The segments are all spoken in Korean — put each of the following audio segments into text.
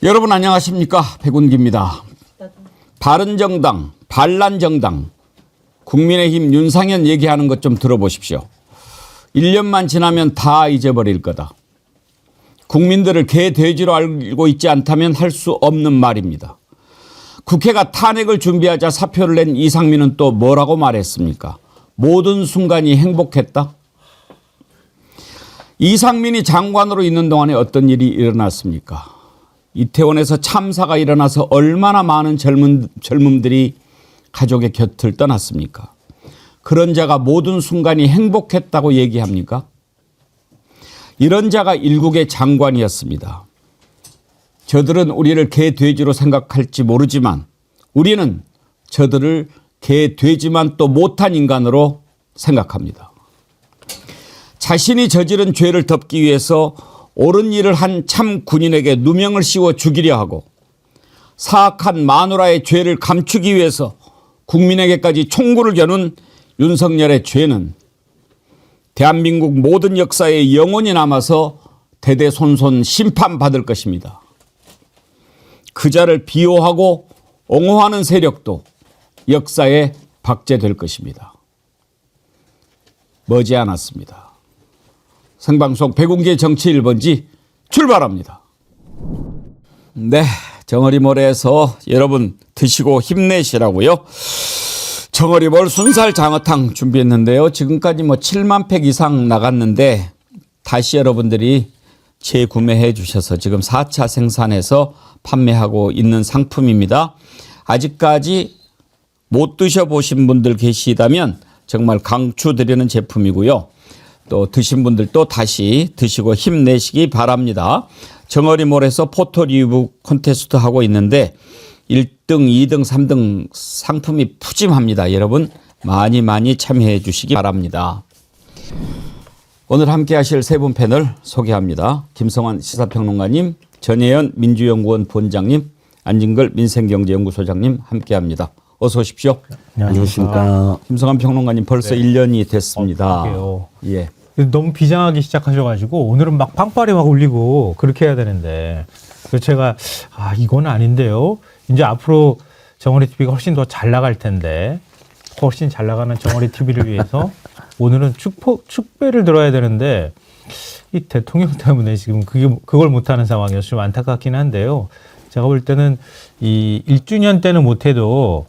여러분 안녕하십니까? 백운기입니다. 바른정당, 반란정당, 국민의힘 윤상현 얘기하는 것 좀 들어보십시오. 1년만 지나면 다 잊어버릴 거다. 국민들을 개, 돼지로 알고 있지 않다면 할 수 없는 말입니다. 국회가 탄핵을 준비하자 사표를 낸 이상민은 또 뭐라고 말했습니까? 모든 순간이 행복했다. 이상민이 장관으로 있는 동안에 어떤 일이 일어났습니까? 이태원에서 참사가 일어나서 얼마나 많은 젊음들이 가족의 곁을 떠났습니까? 그런 자가 모든 순간이 행복했다고 얘기합니까? 이런 자가 일국의 장관이었습니다. 저들은 우리를 개, 돼지로 생각할지 모르지만 우리는 저들을 개, 돼지만 또 못한 인간으로 생각합니다. 자신이 저지른 죄를 덮기 위해서 옳은 일을 한 참 군인에게 누명을 씌워 죽이려 하고 사악한 마누라의 죄를 감추기 위해서 국민에게까지 총구를 겨눈 윤석열의 죄는 대한민국 모든 역사에 영원히 남아서 대대손손 심판받을 것입니다. 그 자를 비호하고 옹호하는 세력도 역사에 박제될 것입니다. 머지않았습니다. 생방송 백운기의 정치 1번지 출발합니다. 네, 정어리몰에서 여러분 드시고 힘내시라고요. 정어리몰 순살 장어탕 준비했는데요. 지금까지 7만 팩 이상 나갔는데 다시 여러분들이 재구매해 주셔서 지금 4차 생산해서 판매하고 있는 상품입니다. 아직까지 못 드셔보신 분들 계시다면 정말 강추드리는 제품이고요. 또 드신 분들도 다시 드시고 힘내시기 바랍니다. 정어리몰에서 포토 리뷰 콘테스트 하고 있는데 1등, 2등, 3등 상품이 푸짐합니다. 여러분 많이 참여해 주시기 바랍니다. 오늘 함께 하실 세 분 패널 소개합니다. 김성환 시사평론가님, 전혜연 민주연구원 본장님, 안진걸 민생경제연구소장님 함께합니다. 어서 오십시오. 안녕하십니까. 김성환 평론가님 벌써 1년이 됐습니다. 예. 너무 비장하게 시작하셔가지고 오늘은 막 빵빠레 막 울리고 그렇게 해야 되는데 그래서 제가 이건 아닌데요. 이제 앞으로 정어리 TV가 훨씬 더 잘 나갈 텐데 훨씬 잘 나가는 정어리 TV를 위해서 오늘은 축배를 들어야 되는데 이 대통령 때문에 지금 그걸 못하는 상황이어서 좀 안타깝긴 한데요. 제가 볼 때는 이 1주년 때는 못해도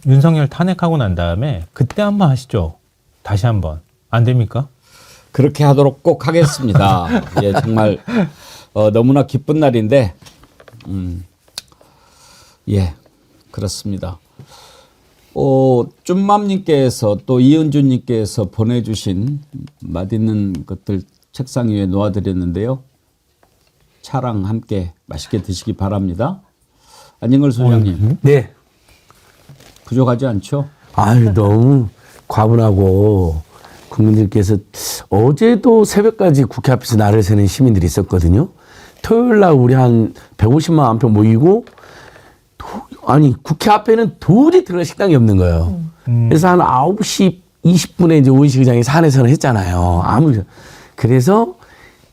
윤석열 탄핵하고 난 다음에 그때 한번 하시죠. 다시 한번. 안 됩니까? 그렇게 하도록 꼭 하겠습니다. 예, 정말 너무나 기쁜 날인데 예, 그렇습니다. 쭌맘님께서 또 이은주님께서 보내주신 맛있는 것들 책상 위에 놓아드렸는데요. 차랑 함께 맛있게 드시기 바랍니다. 안진걸 소장님. 네. 부족하지 않죠? 아유, 너무 과분하고 국민들께서 어제도 새벽까지 국회 앞에서 날을 새는 시민들이 있었거든요. 토요일 날 우리 한 150만 표 모이고 국회 앞에는 도저히 들어갈 식당이 없는 거예요. 그래서 한 9시 20분에 이제 오인식의장이 산에서는 했잖아요. 그래서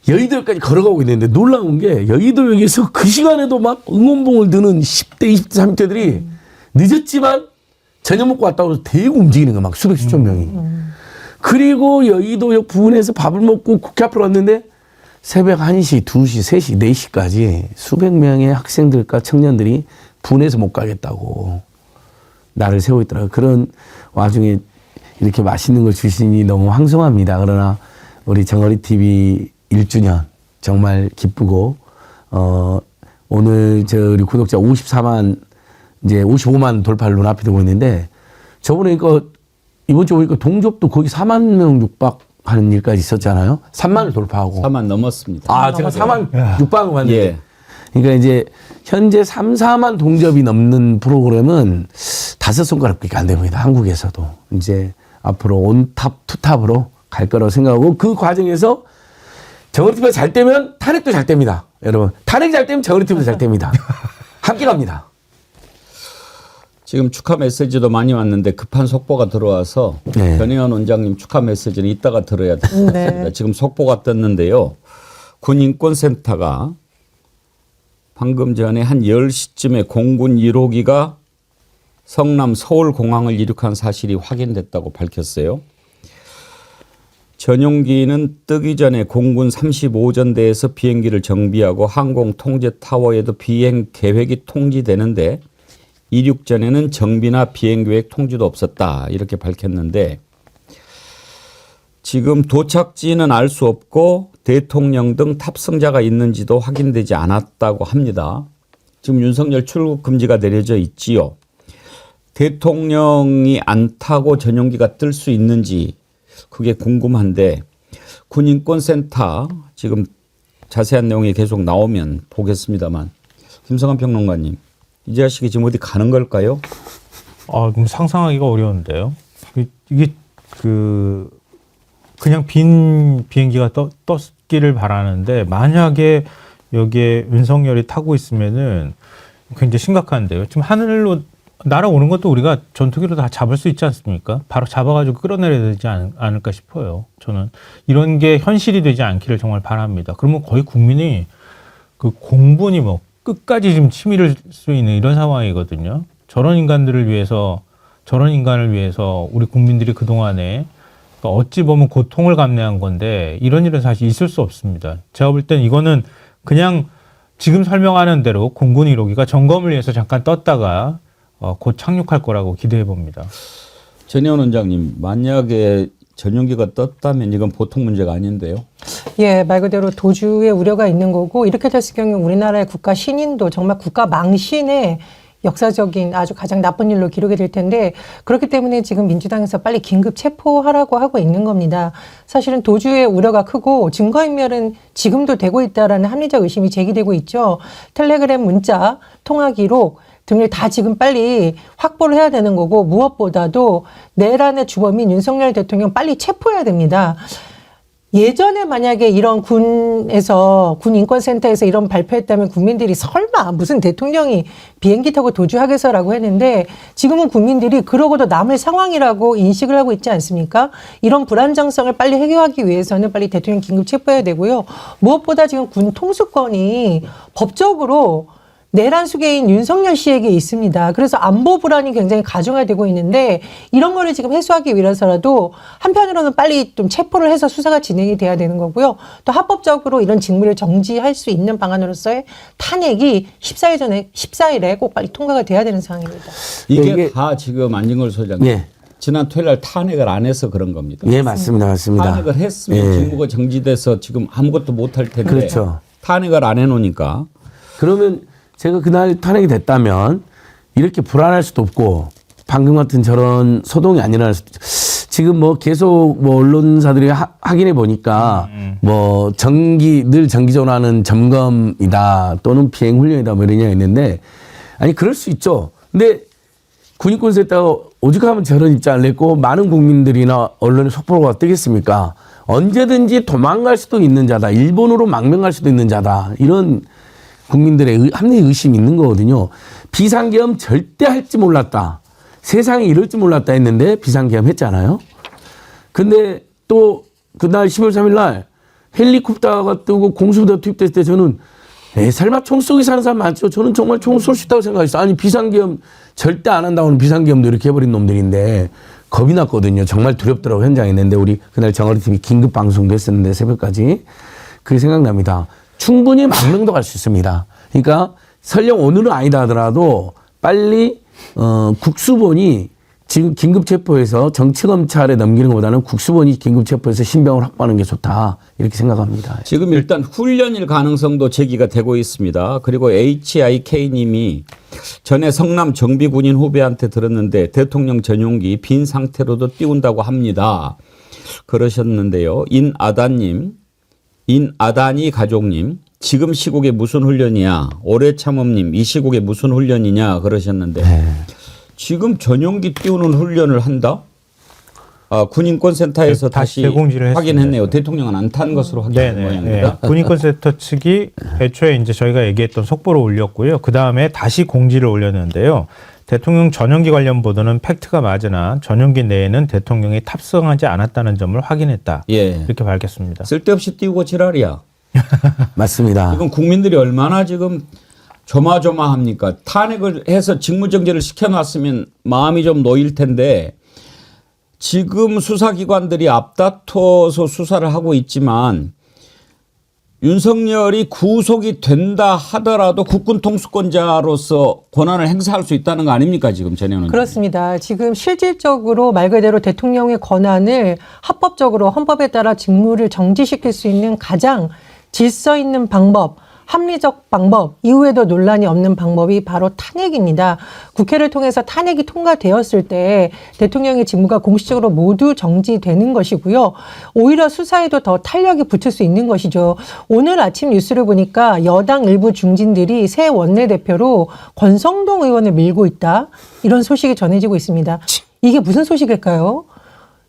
여의도까지 걸어가고 있는데 놀라운 게 여의도역에서 그 시간에도 막 응원봉을 드는 10대, 20대, 30대들이 늦었지만 저녁 먹고 왔다고 해서 대고 움직이는 거야. 막 수백, 수천 명이. 그리고 여의도역 부근에서 밥을 먹고 국회 앞으로 왔는데 새벽 1시, 2시, 3시, 4시까지 수백 명의 학생들과 청년들이 분해서 못 가겠다고 날을 세우고 있더라고요. 그런 와중에 이렇게 맛있는 걸 주시니 너무 황송합니다. 그러나 우리 정어리 TV 1주년 정말 기쁘고 오늘 우리 구독자 54만 이제 55만 돌파를 눈앞에 두고 있는데 저번에 이번 주 보니까 동접도 거의 4만 명 육박하는 일까지 있었잖아요. 3만을 돌파하고. 4만 넘었습니다. 제가 4만 육박을 봤는데. 예. 그러니까 이제 현재 3, 4만 동접이 넘는 프로그램은 5손가락밖에 안 됩니다. 한국에서도. 이제 앞으로 온탑, 투탑으로 갈 거라고 생각하고 그 과정에서 정어리 TV가 잘 되면 탄핵도 잘 됩니다. 여러분. 탄핵이 잘 되면 정어리 TV도 잘 됩니다. 함께 갑니다. 지금 축하 메시지도 많이 왔는데 급한 속보가 들어와서 변혜원 원장님 축하 메시지는 이따가 들어야 됩니다. 네. 지금 속보가 떴는데요. 군인권센터가 방금 전에 한 10시쯤에 공군 1호기가 성남 서울공항을 이륙한 사실이 확인됐다고 밝혔어요. 전용기는 뜨기 전에 공군 35전대에서 비행기를 정비하고 항공통제타워에도 비행 계획이 통지되는데 이륙 전에는 정비나 비행계획 통지도 없었다 이렇게 밝혔는데 지금 도착지는 알 수 없고 대통령 등 탑승자가 있는지도 확인되지 않았다고 합니다. 지금 윤석열 출국 금지가 내려져 있지요. 대통령이 안 타고 전용기가 뜰 수 있는지 그게 궁금한데 군인권센터 지금 자세한 내용이 계속 나오면 보겠습니다만 김성환 평론가님 이 자식이 지금 어디 가는 걸까요? 그럼 상상하기가 어려운데요. 이게 그냥 빈 비행기가 떴기를 바라는데 만약에 여기에 윤석열이 타고 있으면은 굉장히 심각한데요. 지금 하늘로 날아오는 것도 우리가 전투기로 다 잡을 수 있지 않습니까? 바로 잡아가지고 끌어내려야 되지 않을까 싶어요. 저는 이런 게 현실이 되지 않기를 정말 바랍니다. 그러면 거의 국민이 그 공분이 뭐 끝까지 지금 치밀을 수 있는 이런 상황이거든요. 저런 인간을 위해서 우리 국민들이 그동안에 어찌 보면 고통을 감내한 건데 이런 일은 사실 있을 수 없습니다. 제가 볼 땐 이거는 그냥 지금 설명하는 대로 공군 1호기가 점검을 위해서 잠깐 떴다가 곧 착륙할 거라고 기대해 봅니다. 전혜원 원장님, 만약에 전용기가 떴다면 이건 보통 문제가 아닌데요. 예, 말 그대로 도주의 우려가 있는 거고 이렇게 됐을 경우 우리나라의 국가 신인도 정말 국가 망신의 역사적인 아주 가장 나쁜 일로 기록이 될 텐데 그렇기 때문에 지금 민주당에서 빨리 긴급 체포하라고 하고 있는 겁니다. 사실은 도주의 우려가 크고 증거인멸은 지금도 되고 있다라는 합리적 의심이 제기되고 있죠. 텔레그램 문자, 통화 기록 등을 다 지금 빨리 확보를 해야 되는 거고 무엇보다도 내란의 주범인 윤석열 대통령 빨리 체포해야 됩니다. 예전에 만약에 이런 군 인권센터에서 이런 발표했다면 국민들이 설마 무슨 대통령이 비행기 타고 도주하겠어라고 했는데 지금은 국민들이 그러고도 남을 상황이라고 인식을 하고 있지 않습니까? 이런 불안정성을 빨리 해결하기 위해서는 빨리 대통령 긴급 체포해야 되고요. 무엇보다 지금 군 통수권이 법적으로 내란 수괴인 윤석열 씨에게 있습니다. 그래서 안보 불안이 굉장히 가중화되고 있는데 이런 거를 지금 해소하기 위해서라도 한편으로는 빨리 좀 체포를 해서 수사가 진행이 돼야 되는 거고요. 또 합법적으로 이런 직무를 정지할 수 있는 방안으로서의 탄핵이 14일에 꼭 빨리 통과가 돼야 되는 상황입니다. 이게 다 지금 안진걸 소장님. 예. 지난 토요일 날 탄핵을 안 해서 그런 겁니다. 예, 맞습니다. 탄핵을 했으면 직무가 정지돼서 지금 아무것도 못할 텐데 그렇죠. 탄핵을 안 해놓으니까. 그러면 제가 그날 탄핵이 됐다면 이렇게 불안할 수도 없고 방금 같은 저런 소동이 안 일어날 수도 지금 뭐 계속 뭐 언론사들이 확인해 보니까 뭐 늘 정기적으로 하는 점검이다 또는 비행 훈련이다 뭐 이런 얘기가 있는데 아니 그럴 수 있죠. 근데 군인권센터가 오죽하면 저런 입장을 냈고 많은 국민들이나 언론의 속보가 뜨겠습니까? 언제든지 도망갈 수도 있는 자다. 일본으로 망명할 수도 있는 자다. 이런 국민들의 합리적 의심이 있는 거거든요. 비상계엄 절대 할지 몰랐다. 세상에 이럴지 몰랐다 했는데 비상계엄 했잖아요. 근데 또 그날 10월 3일 날 헬리콥터가 뜨고 공수부대가 투입됐을 때 저는 설마 총 쏘기 사는 사람 많죠. 저는 정말 총 쏠 수 있다고 생각했어요. 아니 비상계엄 절대 안 한다고는 비상계엄도 이렇게 해버린 놈들인데 겁이 났거든요. 정말 두렵더라고 현장에 있는데 우리 그날 정어리 TV 긴급 방송도 했었는데 새벽까지 그게 생각납니다. 충분히 망명도 갈 수 있습니다. 그러니까 설령 오늘은 아니다 하더라도 빨리 국수본이 지금 긴급 체포해서 정치검찰에 넘기는 것보다는 국수본이 긴급 체포해서 신병을 확보하는 게 좋다 이렇게 생각합니다. 지금 일단 훈련일 가능성도 제기가 되고 있습니다. 그리고 HIK님이 전에 성남 정비군인 후배한테 들었는데 대통령 전용기 빈 상태로도 띄운다고 합니다. 그러셨는데요. 인아다니 가족님 지금 시국에 무슨 훈련이야. 오래 참음님 이 시국에 무슨 훈련이냐 그러셨는데 지금 전용기 띄우는 훈련을 한다? 군인권센터에서 다시 재공지를 확인했네요. 했습니다. 대통령은 안 탄 것으로 확인한 모양입니다. 군인권센터 측이 애초에 이제 저희가 얘기했던 속보를 올렸고요. 그 다음에 다시 공지를 올렸는데요. 대통령 전용기 관련 보도는 팩트가 맞으나 전용기 내에는 대통령이 탑승하지 않았다는 점을 확인했다. 예. 이렇게 밝혔습니다. 쓸데없이 띄우고 지랄이야. 맞습니다. 이건 국민들이 얼마나 지금 조마조마합니까? 탄핵을 해서 직무정지를 시켜놨으면 마음이 좀 놓일 텐데 지금 수사기관들이 앞다퉈서 수사를 하고 있지만 윤석열이 구속이 된다 하더라도 국군 통수권자로서 권한을 행사할 수 있다는 거 아닙니까 지금 전현은? 그렇습니다. 지금 실질적으로 말 그대로 대통령의 권한을 합법적으로 헌법에 따라 직무를 정지시킬 수 있는 가장 질서 있는 방법, 합리적 방법, 이후에도 논란이 없는 방법이 바로 탄핵입니다. 국회를 통해서 탄핵이 통과되었을 때 대통령의 직무가 공식적으로 모두 정지되는 것이고요. 오히려 수사에도 더 탄력이 붙을 수 있는 것이죠. 오늘 아침 뉴스를 보니까 여당 일부 중진들이 새 원내대표로 권성동 의원을 밀고 있다. 이런 소식이 전해지고 있습니다. 이게 무슨 소식일까요?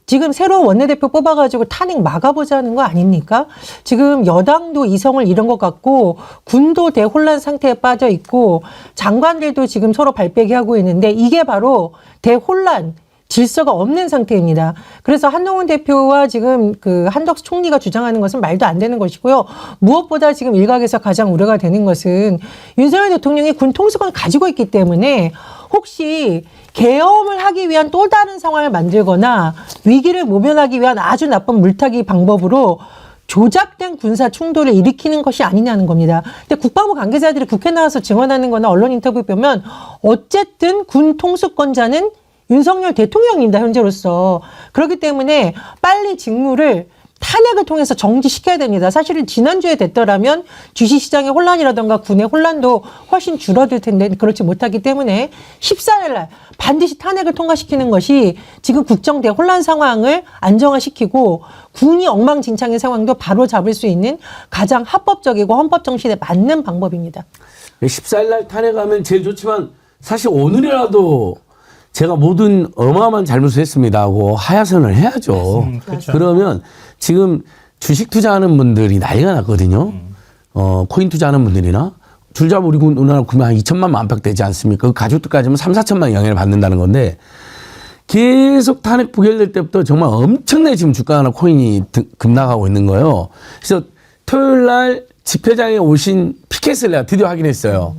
지금 새로운 원내대표 뽑아가지고 탄핵 막아보자는 거 아닙니까? 지금 여당도 이성을 잃은 것 같고 군도 대혼란 상태에 빠져 있고 장관들도 지금 서로 발빼기 하고 있는데 이게 바로 대혼란, 질서가 없는 상태입니다. 그래서 한동훈 대표와 지금 그 한덕수 총리가 주장하는 것은 말도 안 되는 것이고요. 무엇보다 지금 일각에서 가장 우려가 되는 것은 윤석열 대통령이 군 통수권을 가지고 있기 때문에 혹시 계엄을 하기 위한 또 다른 상황을 만들거나 위기를 모면하기 위한 아주 나쁜 물타기 방법으로 조작된 군사 충돌을 일으키는 것이 아니냐는 겁니다. 근데 국방부 관계자들이 국회 나와서 증언하는 거나 언론 인터뷰 보면 어쨌든 군 통수권자는 윤석열 대통령입니다, 현재로서. 그렇기 때문에 빨리 직무를 탄핵을 통해서 정지시켜야 됩니다. 사실은 지난주에 됐더라면 주식시장의 혼란이라든가 군의 혼란도 훨씬 줄어들 텐데 그렇지 못하기 때문에 14일 날 반드시 탄핵을 통과시키는 것이 지금 국정 대혼란 상황을 안정화시키고 군이 엉망진창인 상황도 바로 잡을 수 있는 가장 합법적이고 헌법 정신에 맞는 방법입니다. 14일 날 탄핵하면 제일 좋지만 사실 오늘이라도 제가 모든 어마어마한 잘못을 했습니다 하고 하야선을 해야죠. 그렇죠. 그러면 지금 주식 투자하는 분들이 난리가 났거든요. 코인 투자하는 분들이나 줄잡아 우리 우리나라 구매 한 2천만 안팎 되지 않습니까? 그 가족들까지면 3, 4천만 영향을 받는다는 건데 계속 탄핵 부결될 때부터 정말 엄청나게 지금 주가나 코인이 급락하고 있는 거예요. 그래서 토요일 날 집회장에 오신 피켓을 내가 드디어 확인했어요.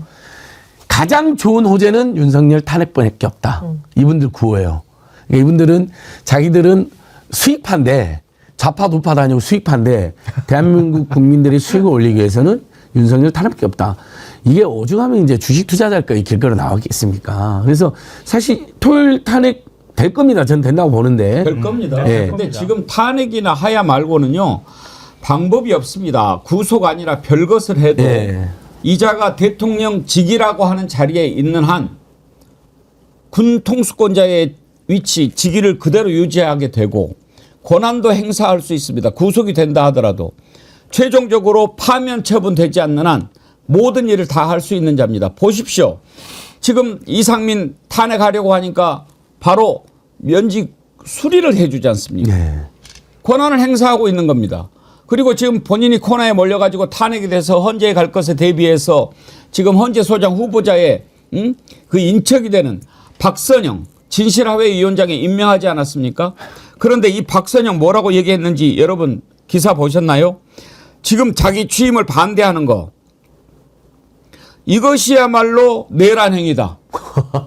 가장 좋은 호재는 윤석열 탄핵밖에 없다. 이분들 구호예요. 그러니까 이분들은 자기들은 수익파인데 좌파 우파 다니고 수익파인데 대한민국 국민들의 수익을 올리기 위해서는 윤석열 탄핵밖에 없다. 이게 오죽하면 이제 주식 투자자일 거에 길거리 나왔겠습니까? 그래서 사실 토요일 탄핵 될 겁니다. 저는 된다고 보는데. 될 겁니다. 네. 근데 지금 탄핵이나 하야 말고는요 방법이 없습니다. 구속 아니라 별것을 해도 네. 이자가 대통령직이라고 하는 자리에 있는 한 군 통수권자의 위치, 직위를 그대로 유지하게 되고 권한도 행사할 수 있습니다. 구속이 된다 하더라도 최종적으로 파면 처분되지 않는 한 모든 일을 다 할 수 있는 자입니다. 보십시오. 지금 이상민 탄핵하려고 하니까 바로 면직 수리를 해주지 않습니까? 네. 권한을 행사하고 있는 겁니다. 그리고 지금 본인이 코너에 몰려가지고 탄핵이 돼서 헌재에 갈 것에 대비해서 지금 헌재 소장 후보자의 그 인척이 되는 박선영 진실화해 위원장에 임명하지 않았습니까? 그런데 이 박선영 뭐라고 얘기했는지 여러분 기사 보셨나요? 지금 자기 취임을 반대하는 거. 이것이야말로 내란 행위다.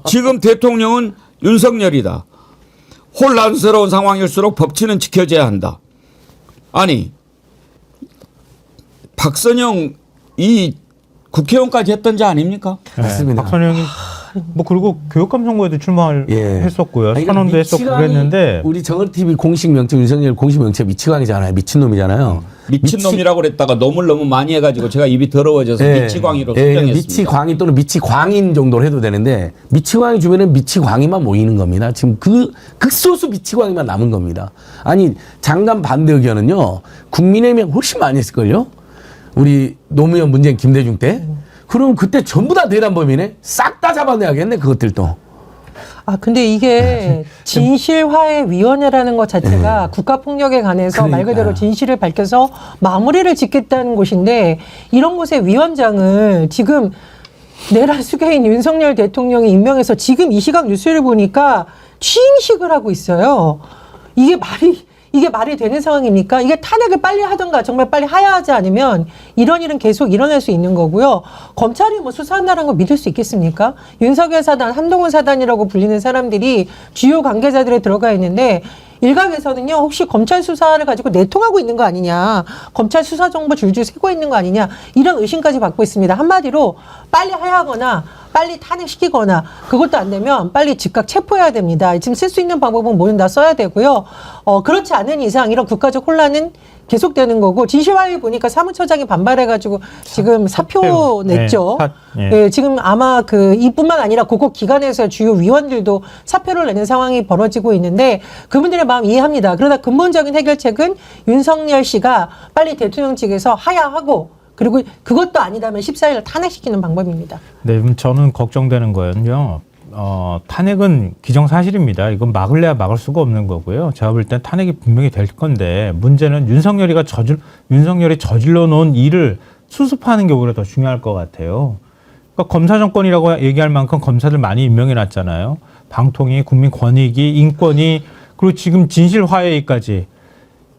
지금 대통령은 윤석열이다. 혼란스러운 상황일수록 법치는 지켜져야 한다. 아니 박선영 이 국회의원까지 했던 자 아닙니까? 맞습니다. 박선영이 뭐 그리고 교육감선거에도 출마를 예. 했었고요. 아니, 선언도 했었고 미치광이 그랬는데 우리 정은TV 공식 명칭 윤석열 공식 명칭 미치광이잖아요. 미친놈이잖아요. 미친놈이라고 그랬다가 놈을 너무 많이 해가지고 제가 입이 더러워져서 예. 미치광이로 예, 수정했습니다. 미치광이 또는 미치광인 정도로 해도 되는데 미치광이 주변에 미치광이만 모이는 겁니다. 지금 그 극소수 미치광이만 남은 겁니다. 아니 장관 반대 의견은요. 국민의힘이 훨씬 많이 했을걸요. 우리 노무현 문재인 김대중 때. 그럼 그때 전부 다 대란범이네. 싹 다 잡아내야겠네 그것들도. 아, 근데 이게 진실화해위원회라는 것 자체가 국가폭력에 관해서 말 그대로 진실을 밝혀서 마무리를 짓겠다는 곳인데 이런 곳의 위원장을 지금 내란 수괴인 윤석열 대통령이 임명해서 지금 이 시각 뉴스를 보니까 취임식을 하고 있어요. 이게 말이 되는 상황입니까? 이게 탄핵을 빨리 하던가 정말 빨리 하야하지 않으면 이런 일은 계속 일어날 수 있는 거고요. 검찰이 뭐 수사한다는 거 믿을 수 있겠습니까? 윤석열 사단, 한동훈 사단이라고 불리는 사람들이 주요 관계자들에 들어가 있는데 일각에서는요, 혹시 검찰 수사를 가지고 내통하고 있는 거 아니냐, 검찰 수사 정보 줄줄 새고 있는 거 아니냐, 이런 의심까지 받고 있습니다. 한마디로 빨리 하야하거나 빨리 탄핵시키거나 그것도 안 되면 빨리 즉각 체포해야 됩니다. 지금 쓸 수 있는 방법은 뭐든 다 써야 되고요. 그렇지 않은 이상 이런 국가적 혼란은 계속되는 거고, 진실화에 보니까 사무처장이 반발해가지고 지금 사표 냈죠. 네, 지금 아마 이뿐만 아니라 그거 기관에서 주요 위원들도 사표를 내는 상황이 벌어지고 있는데 그분들의 마음 이해합니다. 그러나 근본적인 해결책은 윤석열 씨가 빨리 대통령직에서 하야하고, 그리고 그것도 아니다면 14일 탄핵시키는 방법입니다. 네, 저는 걱정되는 거는요. 탄핵은 기정사실입니다. 이건 막을래야 막을 수가 없는 거고요. 제가 볼 땐 탄핵이 분명히 될 건데, 문제는 윤석열이 저질러 놓은 일을 수습하는 게 오히려 더 중요할 것 같아요. 그러니까 검사 정권이라고 얘기할 만큼 검사들 많이 임명해 놨잖아요. 방통위, 국민권익위, 인권위, 그리고 지금 진실화해까지.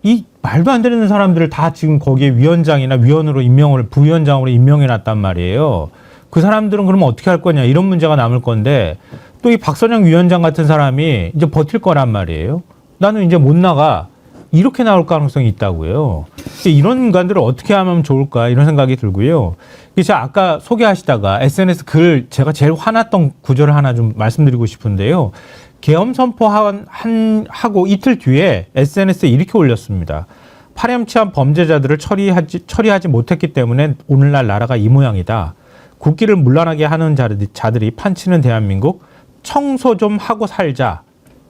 이 말도 안 되는 사람들을 다 지금 거기에 위원장이나 위원으로 부위원장으로 임명해 놨단 말이에요. 그 사람들은 그러면 어떻게 할 거냐, 이런 문제가 남을 건데, 또 이 박선영 위원장 같은 사람이 이제 버틸 거란 말이에요. 나는 이제 못 나가, 이렇게 나올 가능성이 있다고요. 이런 인간들을 어떻게 하면 좋을까, 이런 생각이 들고요. 제가 아까 소개하시다가 SNS 글, 제가 제일 화났던 구절을 하나 좀 말씀드리고 싶은데요. 계엄 선포하고 이틀 뒤에 SNS에 이렇게 올렸습니다. 파렴치한 범죄자들을 처리하지 못했기 때문에 오늘날 나라가 이 모양이다. 국기를 문란하게 하는 자들이 판치는 대한민국, 청소 좀 하고 살자,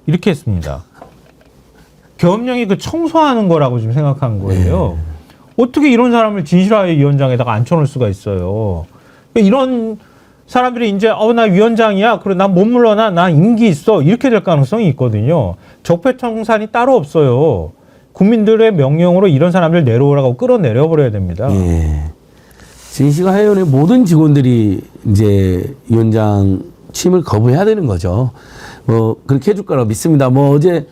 이렇게 했습니다. 계엄령이 청소하는 거라고 지금 생각한 거예요. 어떻게 이런 사람을 진실화의 위원장에다가 앉혀놓을 수가 있어요. 이런 사람들이 이제 나 위원장이야, 그래 난 못 물러나, 나 임기 있어, 이렇게 될 가능성이 있거든요. 적폐청산이 따로 없어요. 국민들의 명령으로 이런 사람들 내려오라고 끌어내려 버려야 됩니다. 진실화위원회 모든 직원들이 이제 위원장 취임을 거부해야 되는 거죠. 그렇게 해줄 거라고 믿습니다.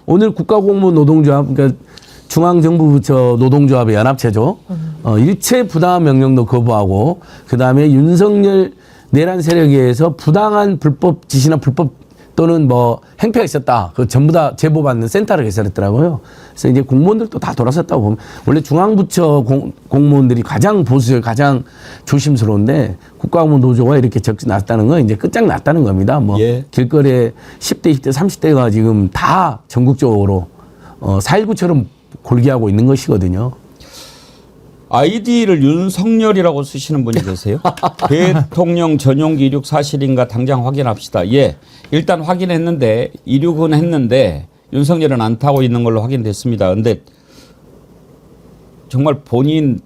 오늘 국가공무원 노동조합, 그러니까 중앙정부부처 노동조합의 연합체죠. 일체 부당한 명령도 거부하고, 그 다음에 윤석열 내란 세력에 의해서 부당한 불법 지시나 불법 또는 행패가 있었다. 그 전부 다 제보받는 센터를 개설했더라고요. 그래서 이제 공무원들도 다 돌아섰다고 보면, 원래 중앙부처 공무원들이 가장 보수적, 가장 조심스러운데 국가공무원 노조가 이렇게 적지 났다는 건 이제 끝장났다는 겁니다. 길거리에 10대, 20대, 30대가 지금 다 전국적으로 4.19처럼 골기하고 있는 것이거든요. 아이디를 윤석열이라고 쓰시는 분이 계세요? 대통령 전용 이륙 사실인가 당장 확인합시다. 일단 확인했는데, 이륙은 했는데 윤석열은 안 타고 있는 걸로 확인됐습니다. 근데 정말 본인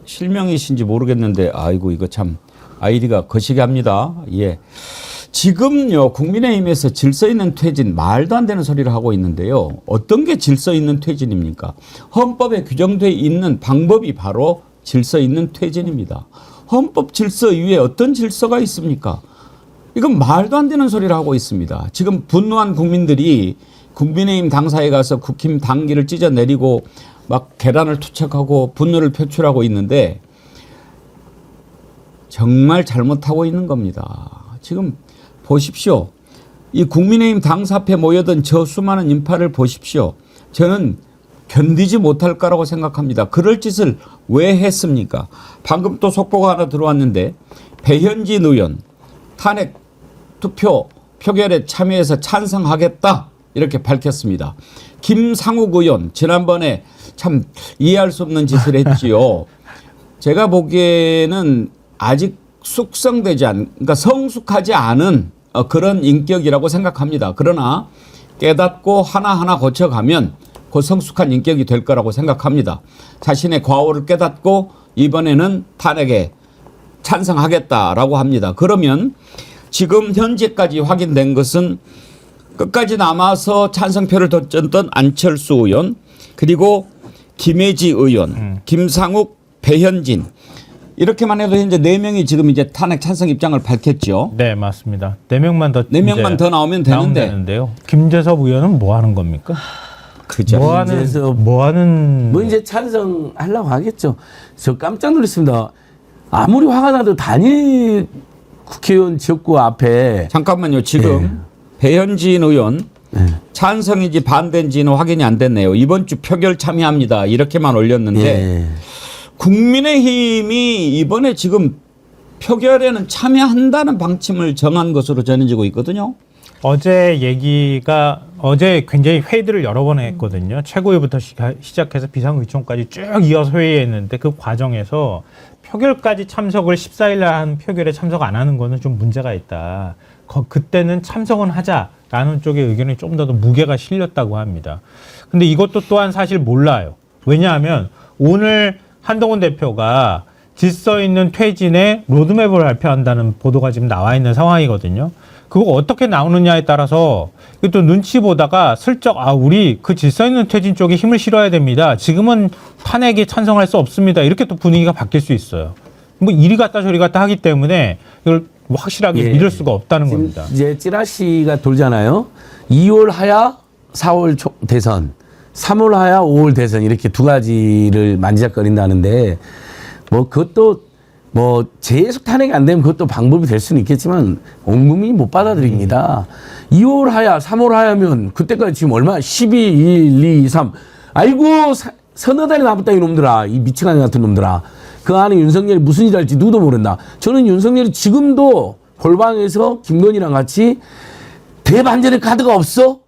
실명이신지 모르겠는데, 아이고 이거 참 아이디가 거시기 합니다. 지금요, 국민의힘에서 질서 있는 퇴진, 말도 안 되는 소리를 하고 있는데요. 어떤 게 질서 있는 퇴진입니까? 헌법에 규정되어 있는 방법이 바로 질서 있는 퇴진입니다. 헌법 질서 이외에 어떤 질서가 있습니까? 이건 말도 안 되는 소리를 하고 있습니다. 지금 분노한 국민들이 국민의힘 당사에 가서 국힘 당기를 찢어내리고 막 계란을 투척하고 분노를 표출하고 있는데, 정말 잘못하고 있는 겁니다. 지금 보십시오. 이 국민의힘 당사 앞에 모여든 저 수많은 인파를 보십시오. 저는 견디지 못할 거라고 생각합니다. 그럴 짓을 왜 했습니까? 방금 또 속보가 하나 들어왔는데, 배현진 의원 탄핵 투표 표결에 참여해서 찬성하겠다, 이렇게 밝혔습니다. 김상욱 의원 지난번에 참 이해할 수 없는 짓을 했지요. 제가 보기에는 아직 그러니까 성숙하지 않은 그런 인격이라고 생각합니다. 그러나 깨닫고 하나하나 고쳐가면 그 성숙한 인격이 될 거라고 생각합니다. 자신의 과오를 깨닫고 이번에는 탄핵에 찬성하겠다라고 합니다. 그러면 지금 현재까지 확인된 것은 끝까지 남아서 찬성표를 던졌던 안철수 의원, 그리고 김혜지 의원, 김상욱, 배현진, 이렇게만 해도 현재 4명이 지금 이제 탄핵 찬성 입장을 밝혔죠. 네, 맞습니다. 4명만 더 4명만 더 나오면 되는데요. 김재섭 의원은 뭐 하는 겁니까? 그죠. 뭐 하는 뭐 이제 찬성하려고 하겠죠. 저 깜짝 놀랐습니다. 아무리 화가 나도 단일 국회의원 지역구 앞에 잠깐만요. 지금 배현진 의원 찬성인지 반대인지는 확인이 안 됐네요. 이번 주 표결 참여합니다. 이렇게만 올렸는데 예. 국민의힘이 이번에 지금 표결에는 참여한다는 방침을 정한 것으로 전해지고 있거든요. 어제 굉장히 회의들을 여러 번 했거든요. 최고위부터 시작해서 비상의총까지 쭉 이어서 회의했는데 그 과정에서 표결까지 참석을 14일 날 한 표결에 참석 안 하는 거는 좀 문제가 있다. 그때는 참석은 하자라는 쪽의 의견이 좀 더 무게가 실렸다고 합니다. 근데 이것도 또한 사실 몰라요. 왜냐하면 오늘 한동훈 대표가 질서 있는 퇴진의 로드맵을 발표한다는 보도가 지금 나와 있는 상황이거든요. 그거 어떻게 나오느냐에 따라서 또 눈치 보다가 슬쩍 우리 그 질서 있는 퇴진 쪽에 힘을 실어야 됩니다. 지금은 탄핵에 찬성할 수 없습니다. 이렇게 또 분위기가 바뀔 수 있어요. 뭐 이리 갔다 저리 갔다 하기 때문에 이걸 확실하게 믿을 수가 없다는 겁니다. 이제 찌라시가 돌잖아요. 2월 하야 4월 대선, 3월 하야 5월 대선 이렇게 두 가지를 만지작거린다는데 뭐 그것도 뭐 계속 탄핵이 안 되면 그것도 방법이 될 수는 있겠지만 온 국민이 못 받아들입니다. 2월 하야, 3월 하야면 그때까지 지금 얼마? 12, 1, 2, 3. 아이고 서너 달이 남았다 이놈들아. 이 미치광이 같은 놈들아. 그 안에 윤석열이 무슨 일 할지 누구도 모른다. 저는 윤석열이 지금도 골방에서 김건희랑 같이 대반전의 카드가 없어?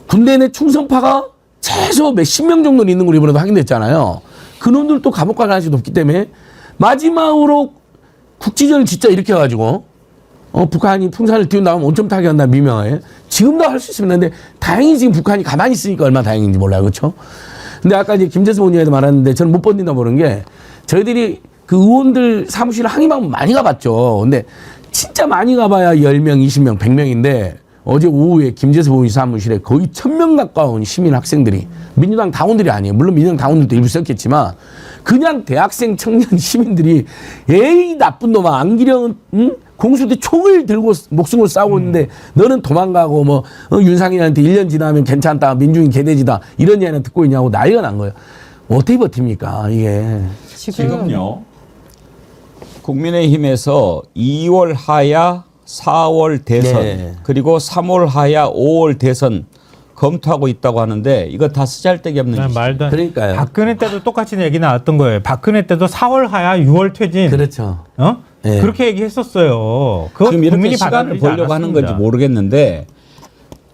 군대 내 충성파가 최소 몇십 명 정도는 있는 걸 이번에도 확인됐잖아요. 그놈들도 감옥 갈 가능성이 높기 때문에 마지막으로 국지전을 진짜 이렇게 해가지고 북한이 풍산을 띄운 다음에 온점 타게 한다 미명하에 지금도 할 수 있으면 근데 다행히 지금 북한이 가만히 있으니까 얼마나 다행인지 몰라요. 그렇죠? 근데 아까 이제 김재수 의원님도 말했는데 저는 못 버틴다 보는 게 저희들이 그 의원들 사무실 항의방 많이 가봤죠. 근데 진짜 많이 가봐야 10명, 20명, 100명인데 어제 오후에 김재수 의원 사무실에 거의 1000명 가까운 시민 학생들이 민주당 당원들이 아니에요. 물론 민주당 당원들도 일부 썼겠지만 그냥 대학생 청년 시민들이 에이 나쁜 놈아 안기령은 공수대 총을 들고 목숨을 싸우고 있는데 너는 도망가고 뭐 윤상현한테 1년 지나면 괜찮다 민중이 개돼지다 이런 얘기는 듣고 있냐고 난리가 난 거예요. 어떻게 버팁니까 이게. 지금요. 국민의힘에서 2월 하야 4월 대선 네. 그리고 3월 하야 5월 대선 검토하고 있다고 하는데 이거 다 쓰잘데기 없는 짓이죠. 말도 안 그러니까요. 박근혜 때도 똑같이 얘기 나왔던 거예요. 박근혜 때도 4월 하야 6월 퇴진. 그렇죠. 네. 그렇게 얘기했었어요. 그거 지금 이렇게 국민이 시간을 받아들이지 보려고 하는 건지 않았습니다. 모르겠는데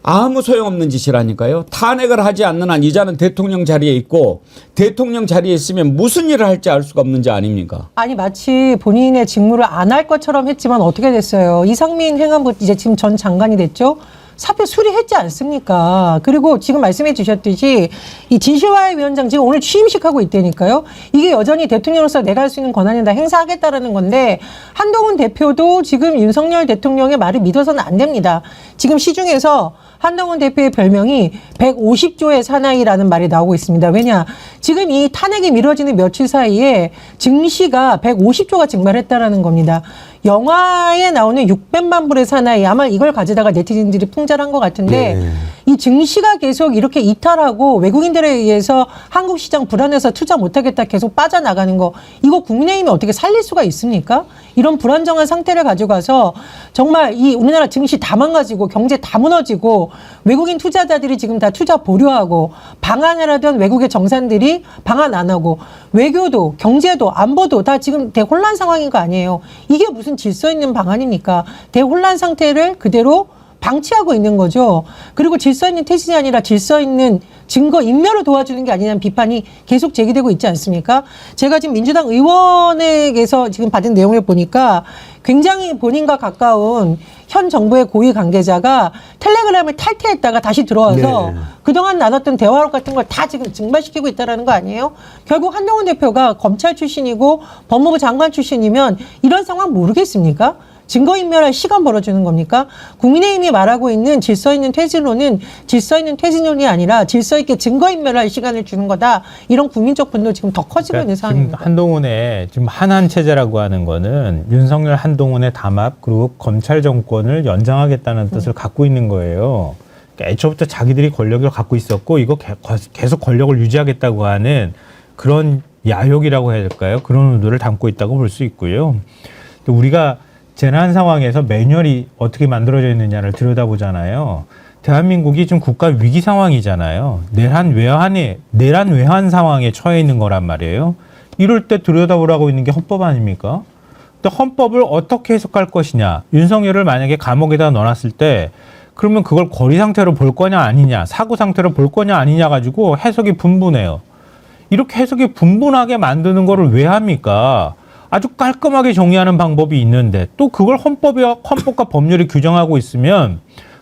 아무 소용없는 짓이라니까요. 탄핵을 하지 않는 한 이자는 대통령 자리에 있고 대통령 자리에 있으면 무슨 일을 할지 알 수가 없는 자 아닙니까? 아니 마치 본인의 직무를 안 할 것처럼 했지만 어떻게 됐어요? 이상민 행안부 이제 지금 전 장관이 됐죠. 사표 수리했지 않습니까? 그리고 지금 말씀해 주셨듯이 이 진실화의 위원장 지금 오늘 취임식하고 있다니까요. 이게 여전히 대통령으로서 내가 할 수 있는 권한을 다 행사하겠다라는 건데 한동훈 대표도 지금 윤석열 대통령의 말을 믿어서는 안 됩니다. 지금 시중에서 한동훈 대표의 별명이 150조의 사나이라는 말이 나오고 있습니다. 왜냐? 지금 이 탄핵이 미뤄지는 며칠 사이에 증시가 150조가 증발했다라는 겁니다. 영화에 나오는 600만 불의 사나이 아마 이걸 가져다가 네티즌들이 풍자한 것 같은데 네. 이 증시가 계속 이렇게 이탈하고 외국인들에 의해서 한국 시장 불안해서 투자 못하겠다 계속 빠져나가는 거 이거 국민의힘이 어떻게 살릴 수가 있습니까? 이런 불안정한 상태를 가져가서 정말 이 우리나라 증시 다 망가지고 경제 다 무너지고 외국인 투자자들이 지금 다 투자 보류하고 방한을 하던 외국의 정산들이 방한 안 하고 외교도 경제도 안보도 다 지금 대혼란 상황인 거 아니에요. 이게 무슨 질서 있는 방안입니까? 대혼란 상태를 그대로 방치하고 있는 거죠. 그리고 질서 있는 퇴진이 아니라 질서 있는 증거 인멸을 도와주는 게 아니냐는 비판이 계속 제기되고 있지 않습니까? 제가 지금 민주당 의원에게서 지금 받은 내용을 보니까 굉장히 본인과 가까운 현 정부의 고위 관계자가 텔레그램을 탈퇴했다가 다시 들어와서 네. 그동안 나눴던 대화록 같은 걸 다 지금 증발시키고 있다는 거 아니에요? 결국 한동훈 대표가 검찰 출신이고 법무부 장관 출신이면 이런 상황 모르겠습니까? 증거인멸할 시간 벌어주는 겁니까? 국민의힘이 말하고 있는 질서 있는 퇴진론은 질서 있는 퇴진론이 아니라 질서 있게 증거인멸할 시간을 주는 거다. 이런 국민적 분노 지금 더 커지고 있는 지금 상황입니다. 한동훈의 지금 한한 체제라고 하는 거는 윤석열 한동훈의 담합 그리고 검찰 정권을 연장하겠다는 뜻을 갖고 있는 거예요. 애초부터 자기들이 권력을 갖고 있었고 이거 계속 권력을 유지하겠다고 하는 그런 야욕이라고 해야 될까요? 그런 의도를 담고 있다고 볼 수 있고요. 또 우리가 재난 상황에서 매뉴얼이 어떻게 만들어져 있느냐를 들여다보잖아요. 대한민국이 지금 국가 위기 상황이잖아요. 내란 외환 상황에 처해 있는 거란 말이에요. 이럴 때 들여다보라고 있는 게 헌법 아닙니까? 또 헌법을 어떻게 해석할 것이냐. 윤석열을 만약에 감옥에다 넣어놨을 때 그러면 그걸 거리 상태로 볼 거냐 아니냐, 사고 상태로 볼 거냐 아니냐 가지고 해석이 분분해요. 이렇게 해석이 분분하게 만드는 거를 왜 합니까? 아주 깔끔하게 정리하는 방법이 있는데 또 그걸 헌법과 법률이 규정하고 있으면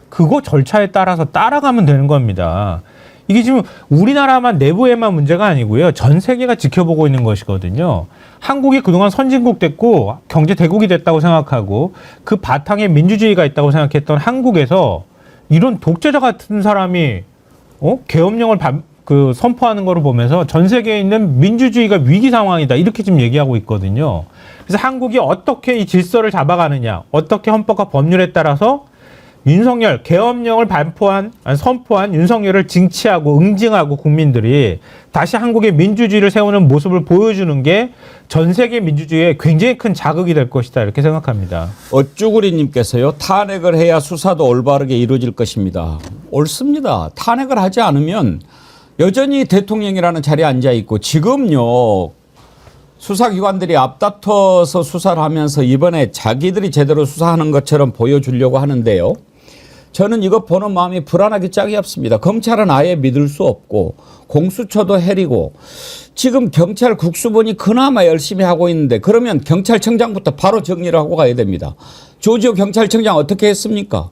그거 절차에 따라서 따라가면 되는 겁니다. 이게 지금 우리나라만 내부에만 문제가 아니고요. 전 세계가 지켜보고 있는 것이거든요. 한국이 그동안 선진국 됐고 경제 대국이 됐다고 생각하고 그 바탕에 민주주의가 있다고 생각했던 한국에서 이런 독재자 같은 사람이 계엄령을 선포하는 거를 보면서 전 세계에 있는 민주주의가 위기 상황이다. 이렇게 지금 얘기하고 있거든요. 그래서 한국이 어떻게 이 질서를 잡아가느냐, 어떻게 헌법과 법률에 따라서 윤석열 계엄령을 선포한 윤석열을 징치하고 응징하고 국민들이 다시 한국의 민주주의를 세우는 모습을 보여주는 게 전 세계 민주주의에 굉장히 큰 자극이 될 것이다 이렇게 생각합니다. 어쭈구리님께서요. 탄핵을 해야 수사도 올바르게 이루어질 것입니다. 옳습니다. 탄핵을 하지 않으면 여전히 대통령이라는 자리에 앉아 있고 지금요. 수사기관들이 앞다퉈서 수사를 하면서 이번에 자기들이 제대로 수사하는 것처럼 보여주려고 하는데요. 저는 이거 보는 마음이 불안하기 짝이 없습니다. 검찰은 아예 믿을 수 없고 공수처도 해리고 지금 경찰 국수본이 그나마 열심히 하고 있는데 그러면 경찰청장부터 바로 정리를 하고 가야 됩니다. 조지호 경찰청장 어떻게 했습니까?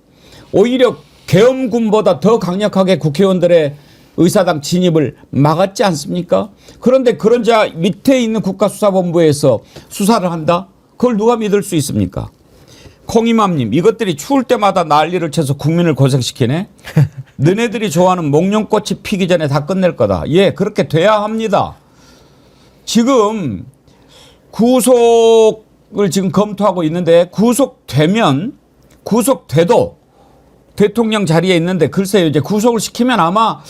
오히려 계엄군보다 더 강력하게 국회의원들의 의사당 진입을 막았지 않습니까? 그런데 그런 자 밑에 있는 국가수사본부에서 수사를 한다? 그걸 누가 믿을 수 있습니까? 콩이맘님, 이것들이 추울 때마다 난리를 쳐서 국민을 고생시키네? 너네들이 좋아하는 목련꽃이 피기 전에 다 끝낼 거다. 예, 그렇게 돼야 합니다. 지금 구속을 지금 검토하고 있는데 구속돼도 대통령 자리에 있는데 글쎄요, 이제 구속을 시키면 아마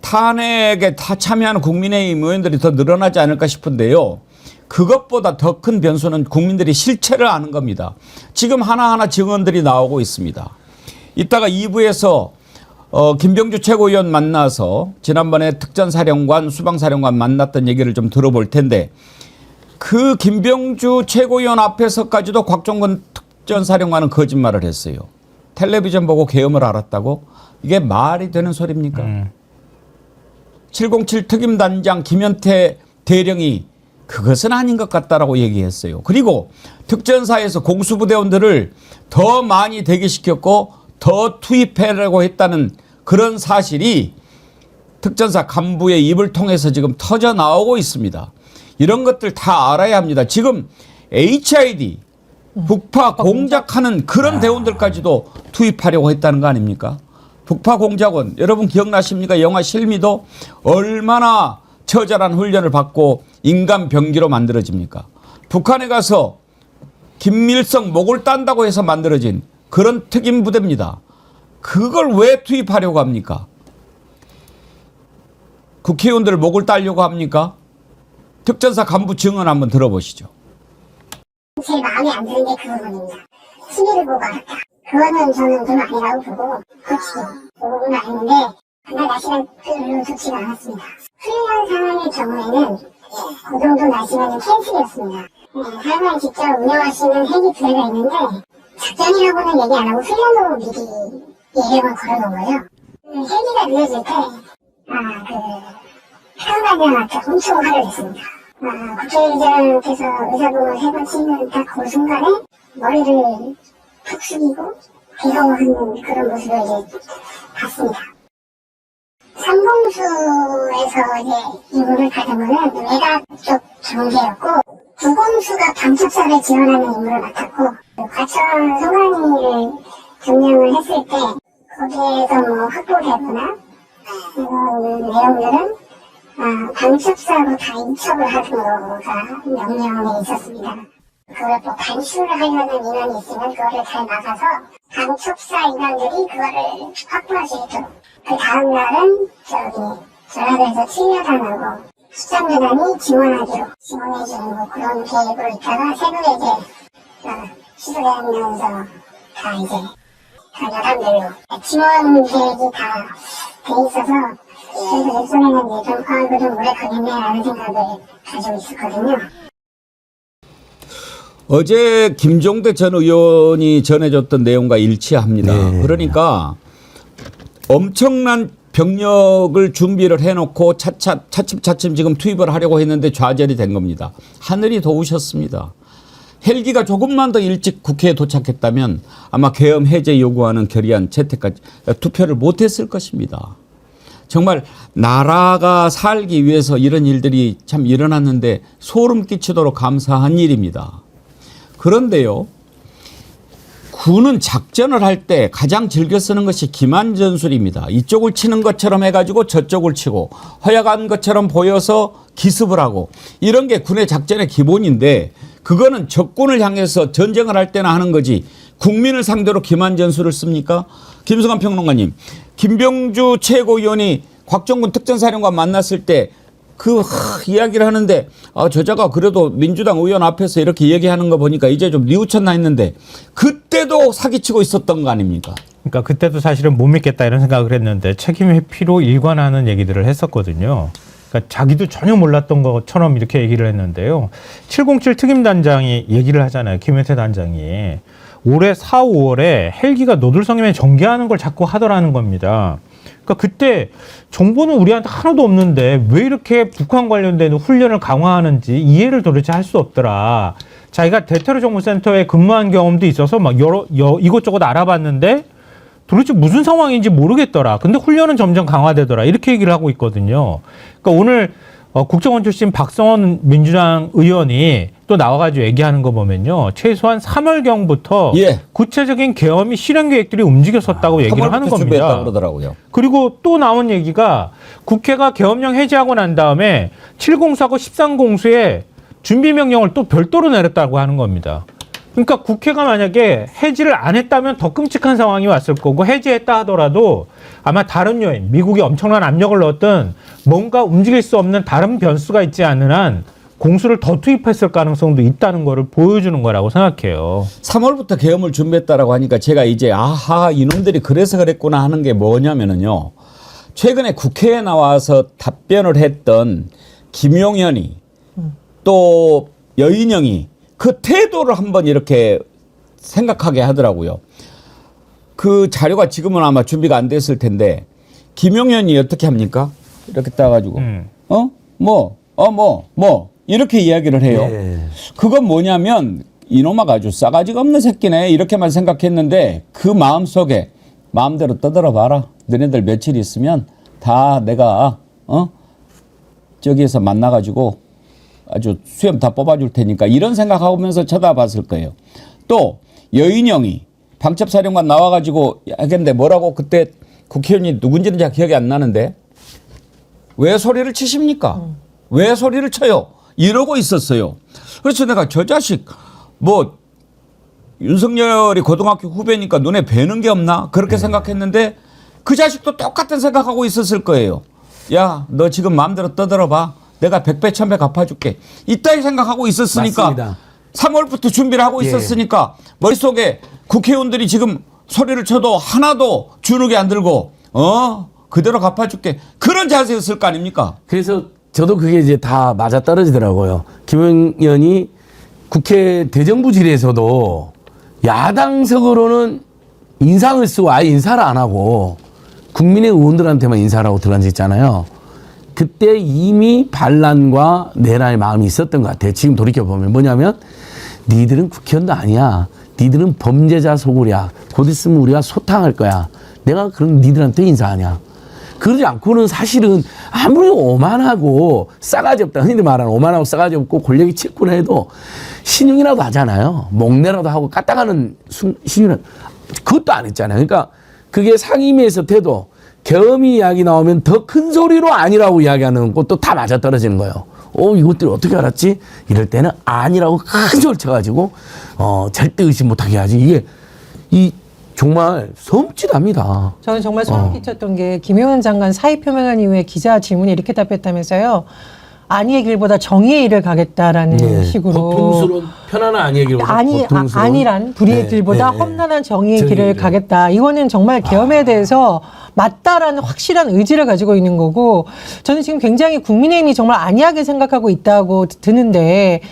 탄핵에 다 참여하는 국민의힘 의원들이 더 늘어나지 않을까 싶은데요. 그것보다 더 큰 변수는 국민들이 실체를 아는 겁니다. 지금 하나하나 증언들이 나오고 있습니다. 이따가 2부에서 김병주 최고위원 만나서 지난번에 특전사령관, 수방사령관 만났던 얘기를 좀 들어볼 텐데 그 김병주 최고위원 앞에서까지도 곽종건 특전사령관은 거짓말을 했어요. 텔레비전 보고 계엄을 알았다고? 이게 말이 되는 소리입니까? 707 특임단장 김현태 대령이 그것은 아닌 것 같다라고 얘기했어요. 그리고 특전사에서 공수부대원들을 더 많이 대기시켰고 더 투입하려고 했다는 그런 사실이 특전사 간부의 입을 통해서 지금 터져 나오고 있습니다. 이런 것들 다 알아야 합니다. 지금 HID 북파 공작하는 그런 대원들까지도 투입하려고 했다는 거 아닙니까? 북파 공작원 여러분 기억나십니까? 영화 실미도 얼마나 처절한 훈련을 받고 인간 병기로 만들어집니까? 북한에 가서 김일성 목을 딴다고 해서 만들어진 그런 특임 부대입니다. 그걸 왜 투입하려고 합니까? 국회의원들 목을 따려고 합니까? 특전사 간부 증언 한번 들어보시죠. 제 마음에 안 드는 게 그 부분입니다. TV를 보고 알았다. 그거는 저는 좀 아니라고 보고 보고는 아닌데 그날 날씨가 별로 좋지가 않았습니다. 훈련 상황의 경우에는 그 정도 날씨면 캔슬이었습니다. 사령관이 직접 운영하시는 헬기 부대가 있는데 작전이라고는 얘기 안 하고 훈련으로 미리 얘기만 걸어놓은 거예요. 헬기가 늦어질 때 사령관님한테 엄청 화를 냈습니다. 국회의장께서 의사봉을 3번 치는 딱 그 순간에 머리를 푹 숙이고 괴로워하는 그런 모습을 이제 봤습니다. 삼공수에서 이제 임무를 받으면은 외곽 쪽 경계였고 구공수가 방첩사를 지원하는 임무를 맡았고 과천 성안리를 점령을 했을 때 거기에서 뭐 확보되거나 이런 내용들은 방첩사로 다 인척을 하는 거가 명령에 있었습니다. 그걸 또 반출을 하려는 인원이 있으면 그거를 잘 막아서 강첩사 인간들이 그거를 확보할 수 있도록 그 다음 날은 전라도에서 친여단하고 수장여단이 지원하기로 지원해주는 뭐 그런 계획으로 있다가 새벽에 이제 취소되면서 다 이제 다 여단별로 지원 계획이 다 돼 있어서 그래서 예전에는 이제 좀 이거 좀 오래 가겠네라는 생각을 가지고 있었거든요. 어제 김종대 전 의원이 전해줬던 내용과 일치합니다. 네. 그러니까 엄청난 병력을 준비를 해놓고 차츰 지금 투입을 하려고 했는데 좌절이 된 겁니다. 하늘이 도우셨습니다. 헬기가 조금만 더 일찍 국회에 도착했다면 아마 계엄 해제 요구하는 결의안 채택까지 투표를 못했을 것입니다. 정말 나라가 살기 위해서 이런 일들이 참 일어났는데 소름 끼치도록 감사한 일입니다. 그런데요, 군은 작전을 할 때 가장 즐겨 쓰는 것이 기만전술입니다. 이쪽을 치는 것처럼 해가지고 저쪽을 치고 허약한 것처럼 보여서 기습을 하고 이런 게 군의 작전의 기본인데 그거는 적군을 향해서 전쟁을 할 때나 하는 거지 국민을 상대로 기만전술을 씁니까? 김성환 평론가님, 김병주 최고위원이 곽정군 특전사령관 만났을 때 그 이야기를 하는데 저자가 그래도 민주당 의원 앞에서 이렇게 얘기하는 거 보니까 이제 좀 뉘우쳤나 했는데 그때도 사기치고 있었던 거 아닙니까? 그러니까 그때도 사실은 못 믿겠다 이런 생각을 했는데 책임 회피로 일관하는 얘기들을 했었거든요. 그러니까 자기도 전혀 몰랐던 것처럼 이렇게 얘기를 했는데요. 707 특임단장이 얘기를 하잖아요. 김현태 단장이. 올해 4, 5월에 헬기가 노들성이면 전개하는 걸 자꾸 하더라는 겁니다. 그러니까 그때 정보는 우리한테 하나도 없는데 왜 이렇게 북한 관련된 훈련을 강화하는지 이해를 도대체 할 수 없더라. 자기가 대테러 정보센터에 근무한 경험도 있어서 막 이것저것 알아봤는데 도대체 무슨 상황인지 모르겠더라. 근데 훈련은 점점 강화되더라. 이렇게 얘기를 하고 있거든요. 그러니까 오늘 국정원 출신 박성원 민주당 의원이 또 나와가지고 얘기하는 거 보면요. 최소한 3월경부터 예. 구체적인 계엄이 실행 계획들이 움직였었다고 얘기를 하는 겁니다. 그러더라고요. 그리고 또 나온 얘기가 국회가 계엄령 해제하고 난 다음에 7공수하고 13공수에 준비명령을 또 별도로 내렸다고 하는 겁니다. 그러니까 국회가 만약에 해지를 안 했다면 더 끔찍한 상황이 왔을 거고 해제했다 하더라도 아마 다른 요인, 미국이 엄청난 압력을 넣었던 뭔가 움직일 수 없는 다른 변수가 있지 않는 한 공수를 더 투입했을 가능성도 있다는 거를 보여주는 거라고 생각해요. 3월부터 계엄을 준비했다라고 하니까 제가 이제 아하 이놈들이 그래서 그랬구나 하는 게 뭐냐면은요. 최근에 국회에 나와서 답변을 했던 김용현이 또 여인영이 그 태도를 한번 이렇게 생각하게 하더라고요. 그 자료가 지금은 아마 준비가 안 됐을 텐데 김용현이 어떻게 합니까? 이렇게 따가지고 이렇게 이야기를 해요. 예. 그건 뭐냐면 이놈아가 아주 싸가지가 없는 새끼네 이렇게만 생각했는데 그 마음속에 마음대로 떠들어봐라. 너네들 며칠 있으면 다 내가 저기에서 만나가지고 아주 수염 다 뽑아줄 테니까 이런 생각하면서 쳐다봤을 거예요. 또 여인영이 방첩사령관 나와가지고 하겠는데 뭐라고 그때 국회의원이 누군지는 잘 기억이 안 나는데 왜 소리를 치십니까? 왜 소리를 쳐요? 이러고 있었어요. 그래서 내가 저 자식 뭐 윤석열이 고등학교 후배니까 눈에 뵈는 게 없나? 그렇게 생각했는데 그 자식도 똑같은 생각하고 있었을 거예요. 야, 너 지금 마음대로 떠들어봐. 내가 100배 1000배 갚아줄게. 이따위 생각하고 있었으니까 맞습니다. 3월부터 준비를 하고 있었으니까 머릿속에 국회의원들이 지금 소리를 쳐도 하나도 주눅이 안 들고 그대로 갚아줄게. 그런 자세였을 거 아닙니까? 그래서 저도 그게 이제 다 맞아 떨어지더라고요. 김용현이 국회 대정부질에서도 야당석으로는 인상을 쓰고 아예 인사를 안 하고 국민의 의원들한테만 인사를 하고 들어간 적 있잖아요. 그때 이미 반란과 내란의 마음이 있었던 것 같아요. 지금 돌이켜보면 뭐냐면 니들은 국회의원도 아니야. 니들은 범죄자 소굴이야. 곧 있으면 우리가 소탕할 거야. 내가 그럼 니들한테 인사하냐. 그러지 않고는 사실은 아무리 오만하고 싸가지 없다. 흔히들 말하는 오만하고 싸가지 없고 권력이 칠구나 해도 신용이라도 하잖아요. 목내라도 하고 까딱하는 신용이라도. 그것도 안 했잖아요. 그러니까 그게 상임위에서 태도. 계엄이 이야기 나오면 더 큰 소리로 아니라고 이야기하는 것도 다 맞아떨어지는 거예요. 이것들이 어떻게 알았지? 이럴 때는 아니라고 큰 소리 쳐가지고 절대 의심 못하게 하지. 이게 이 정말 섬찟합니다. 저는 정말 소름 끼쳤던 게 김용현 장관 사의 표명한 이후에 기자 질문에 이렇게 답했다면서요. 안희의 길보다 정의의 길을 가겠다라는 식으로. 고통스러운 편안한 안희의 길보다 아니란 불의의 길보다 험난한 정의의 길을 가겠다. 이거는 정말 계엄에 대해서 맞다라는 확실한 의지를 가지고 있는 거고, 저는 지금 굉장히 국민의힘이 정말 안이하게 생각하고 있다고 드는데,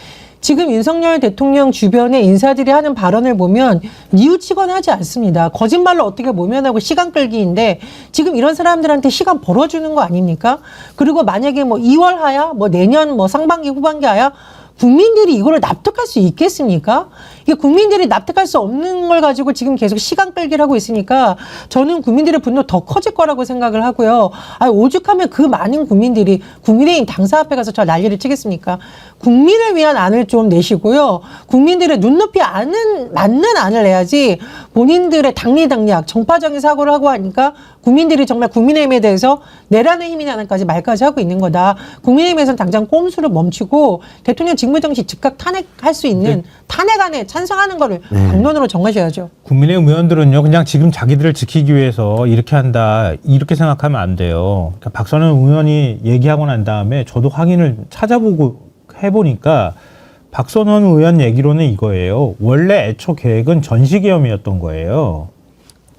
지금 윤석열 대통령 주변의 인사들이 하는 발언을 보면 뉘우치거나 하지 않습니다. 거짓말로 어떻게 모면하고 시간 끌기인데, 지금 이런 사람들한테 시간 벌어주는 거 아닙니까? 그리고 만약에 뭐 2월 하야, 뭐 내년 뭐 상반기 후반기 하야, 국민들이 이거를 납득할 수 있겠습니까? 이게 국민들이 납득할 수 없는 걸 가지고 지금 계속 시간 끌기를 하고 있으니까 저는 국민들의 분노 더 커질 거라고 생각을 하고요. 오죽하면 그 많은 국민들이 국민의힘 당사 앞에 가서 저 난리를 치겠습니까? 국민을 위한 안을 좀 내시고요. 국민들의 눈높이 맞는 안을 내야지, 본인들의 당리당략, 정파적인 사고를 하고 하니까 국민들이 정말 국민의힘에 대해서 내란의 힘이냐는까지 말까지 하고 있는 거다. 국민의힘에서는 당장 꼼수를 멈추고 대통령 직무정지 즉각 탄핵할 수 있는 탄핵안에 찬성하는 거를 당론으로 정하셔야죠. 국민의힘 의원들은요, 그냥 지금 자기들을 지키기 위해서 이렇게 한다, 이렇게 생각하면 안 돼요. 그러니까 박선원 의원이 얘기하고 난 다음에 저도 확인을 찾아보고 해보니까 박선원 의원 얘기로는 이거예요. 원래 애초 계획은 전시계엄이었던 거예요.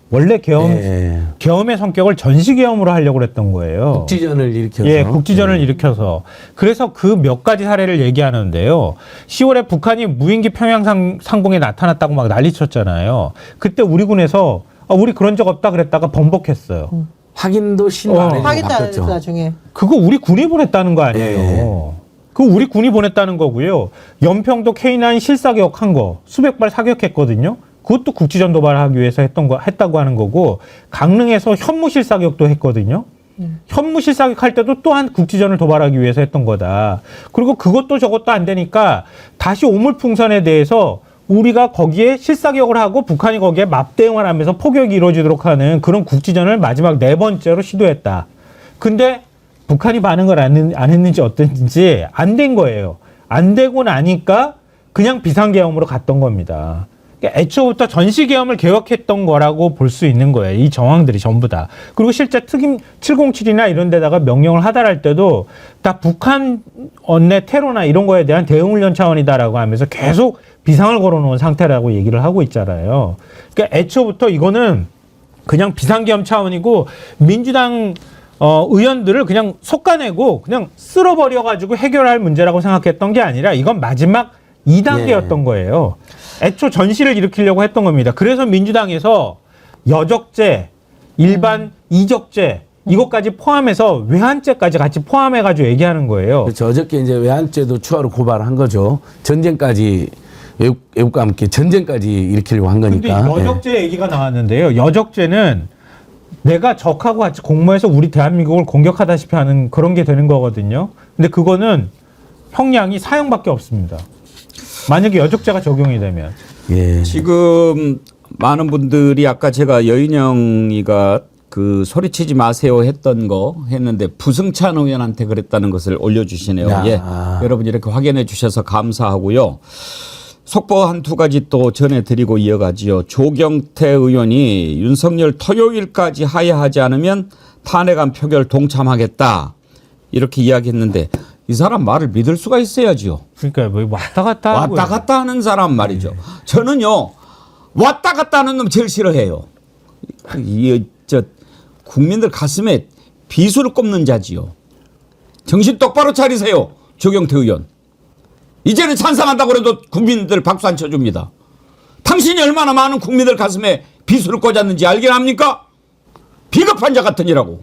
원래 계엄의 성격을 전시계엄으로 하려고 했던 거예요. 국지전을 일으켜서. 예, 국지전을 일으켜서. 그래서 그 몇 가지 사례를 얘기하는데요. 10월에 북한이 무인기 평양 상공에 나타났다고 막 난리쳤잖아요. 그때 우리 군에서 우리 그런 적 없다 그랬다가 번복했어요. 확인도 신고 안 해주고 하겠다 바뀌었죠. 나중에. 그거 우리 군이 보냈다는 거 아니에요. 그거 우리 군이 보냈다는 거고요. 연평도 K9 실사격한 거 수백 발 사격했거든요. 그것도 국지전 도발하기 위해서 했다고 하는 거고, 강릉에서 현무실 사격도 했거든요. 현무실 사격할 때도 또한 국지전을 도발하기 위해서 했던 거다. 그리고 그것도 저것도 안 되니까 다시 오물풍선에 대해서 우리가 거기에 실사격을 하고 북한이 거기에 맞대응을 하면서 포격이 이루어지도록 하는 그런 국지전을 마지막 4번째로 시도했다. 근데 북한이 반응을 안 했는지 어땠는지 안 된 거예요. 안 되고 나니까 그냥 비상계엄으로 갔던 겁니다. 그러니까 애초부터 전시계엄을 계획했던 거라고 볼 수 있는 거예요. 이 정황들이 전부 다. 그리고 실제 특임 707이나 이런 데다가 명령을 하달할 때도 다 북한 언내 테러나 이런 거에 대한 대응훈련 차원이다라고 하면서 계속 비상을 걸어놓은 상태라고 얘기를 하고 있잖아요. 그러니까 애초부터 이거는 그냥 비상계엄 차원이고, 민주당 의원들을 그냥 솎아내고 그냥 쓸어버려가지고 해결할 문제라고 생각했던 게 아니라 이건 마지막 2단계였던 거예요. 애초 전시를 일으키려고 했던 겁니다. 그래서 민주당에서 여적죄, 일반 이적죄 이것까지 포함해서 외환죄까지 같이 포함해가지고 얘기하는 거예요. 그렇죠. 어저께 이제 외환죄도 추가로 고발한 거죠. 전쟁까지 외국과 함께 전쟁까지 일으키려고 한 거니까. 근데 여적죄 얘기가 나왔는데요. 여적죄는 내가 적하고 같이 공모해서 우리 대한민국을 공격하다시피 하는 그런 게 되는 거거든요. 근데 그거는 형량이 사형밖에 없습니다. 만약에 여적죄가 적용이 되면. 예. 지금 많은 분들이 아까 제가 여인영이가 그 소리치지 마세요 했던 거 했는데 부승찬 의원한테 그랬다는 것을 올려주시네요. 예. 여러분 이렇게 확인해 주셔서 감사하고요. 속보 한 두 가지 또 전해드리고 이어가지요. 조경태 의원이 윤석열 토요일까지 하야하지 않으면 탄핵안 표결 동참하겠다 이렇게 이야기했는데, 이 사람 말을 믿을 수가 있어야지요. 그러니까 뭐 왔다 갔다 하고요. 왔다 갔다 하는 사람 말이죠. 저는요, 왔다 갔다 하는 놈 제일 싫어해요. 국민들 가슴에 비수를 꼽는 자지요. 정신 똑바로 차리세요, 조경태 의원. 이제는 찬성한다고 해도 국민들 박수 안 쳐줍니다. 당신이 얼마나 많은 국민들 가슴에 비수를 꽂았는지 알긴 합니까? 비겁한 자 같으니라고.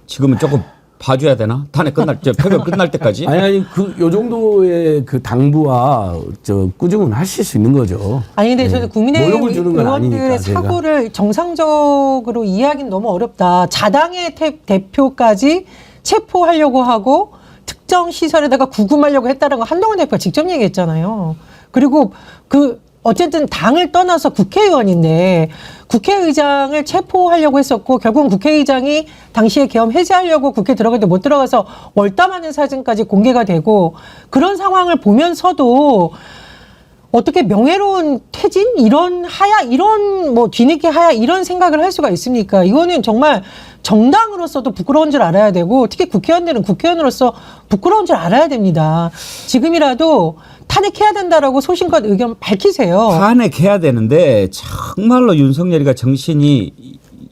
지금은 조금 봐줘야 되나? 탄핵 표결 끝날 때까지? 아니, 요 정도의 그 당부와 꾸중은 하실 수 있는 거죠. 아니, 근데 저는 국민의힘 모욕을 주는 건 의원들의 아니니까, 사고를 정상적으로 이해하기는 너무 어렵다. 자당의 대표까지 체포하려고 하고 특정 시설에다가 구금하려고 했다는 거 한동훈 대표가 직접 얘기했잖아요. 그리고 어쨌든 당을 떠나서 국회의원인데 국회의장을 체포하려고 했었고, 결국은 국회의장이 당시에 계엄 해제하려고 국회 들어갔는데 못 들어가서 월담하는 사진까지 공개가 되고, 그런 상황을 보면서도 어떻게 명예로운 퇴진 이런 하야 이런 뭐 뒤늦게 하야 이런 생각을 할 수가 있습니까? 이거는 정말 정당으로서도 부끄러운 줄 알아야 되고 특히 국회의원들은 국회의원으로서 부끄러운 줄 알아야 됩니다. 지금이라도 탄핵해야 된다라고 소신껏 의견 밝히세요. 탄핵해야 되는데 정말로 윤석열이가 정신이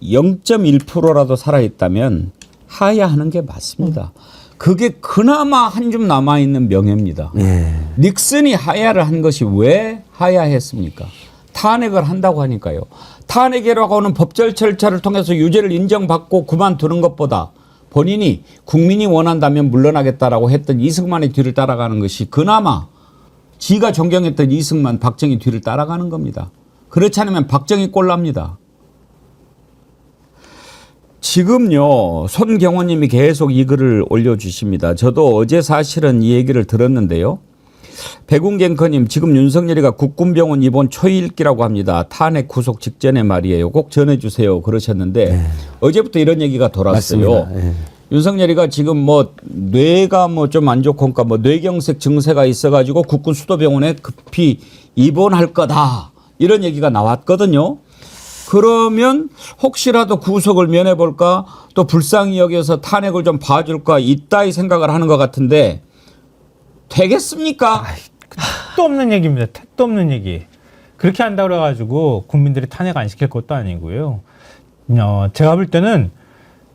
0.1%라도 살아있다면 하야하는 게 맞습니다. 그게 그나마 한 줌 남아있는 명예입니다. 예. 닉슨이 하야를 한 것이 왜 하야했습니까? 탄핵을 한다고 하니까요. 탄핵이라고 하는 법적 절차를 통해서 유죄를 인정받고 그만두는 것보다 본인이 국민이 원한다면 물러나겠다라고 했던 이승만의 뒤를 따라가는 것이 그나마 지가 존경했던 이승만, 박정희 뒤를 따라가는 겁니다. 그렇지 않으면 박정희 꼴납니다. 지금요, 손경호님이 계속 이 글을 올려주십니다. 저도 어제 사실은 이 얘기를 들었는데요. 백운갱커님, 지금 윤석열이가 국군병원 입원 초일기라고 합니다. 탄핵 구속 직전에 말이에요. 꼭 전해주세요. 그러셨는데 어제부터 이런 얘기가 돌았어요. 맞습니다. 예. 윤석열이가 지금 뭐 뇌가 뭐 좀 안 좋고니까 뭐 뇌경색 증세가 있어가지고 국군 수도병원에 급히 입원할 거다. 이런 얘기가 나왔거든요. 그러면 혹시라도 구속을 면해볼까 또 불쌍히 여겨서 탄핵을 좀 봐줄까 이따위 생각을 하는 것 같은데 되겠습니까? 택도 없는 얘기입니다. 택도 없는 얘기. 그렇게 한다고 그래가지고 국민들이 탄핵 안 시킬 것도 아니고요. 제가 볼 때는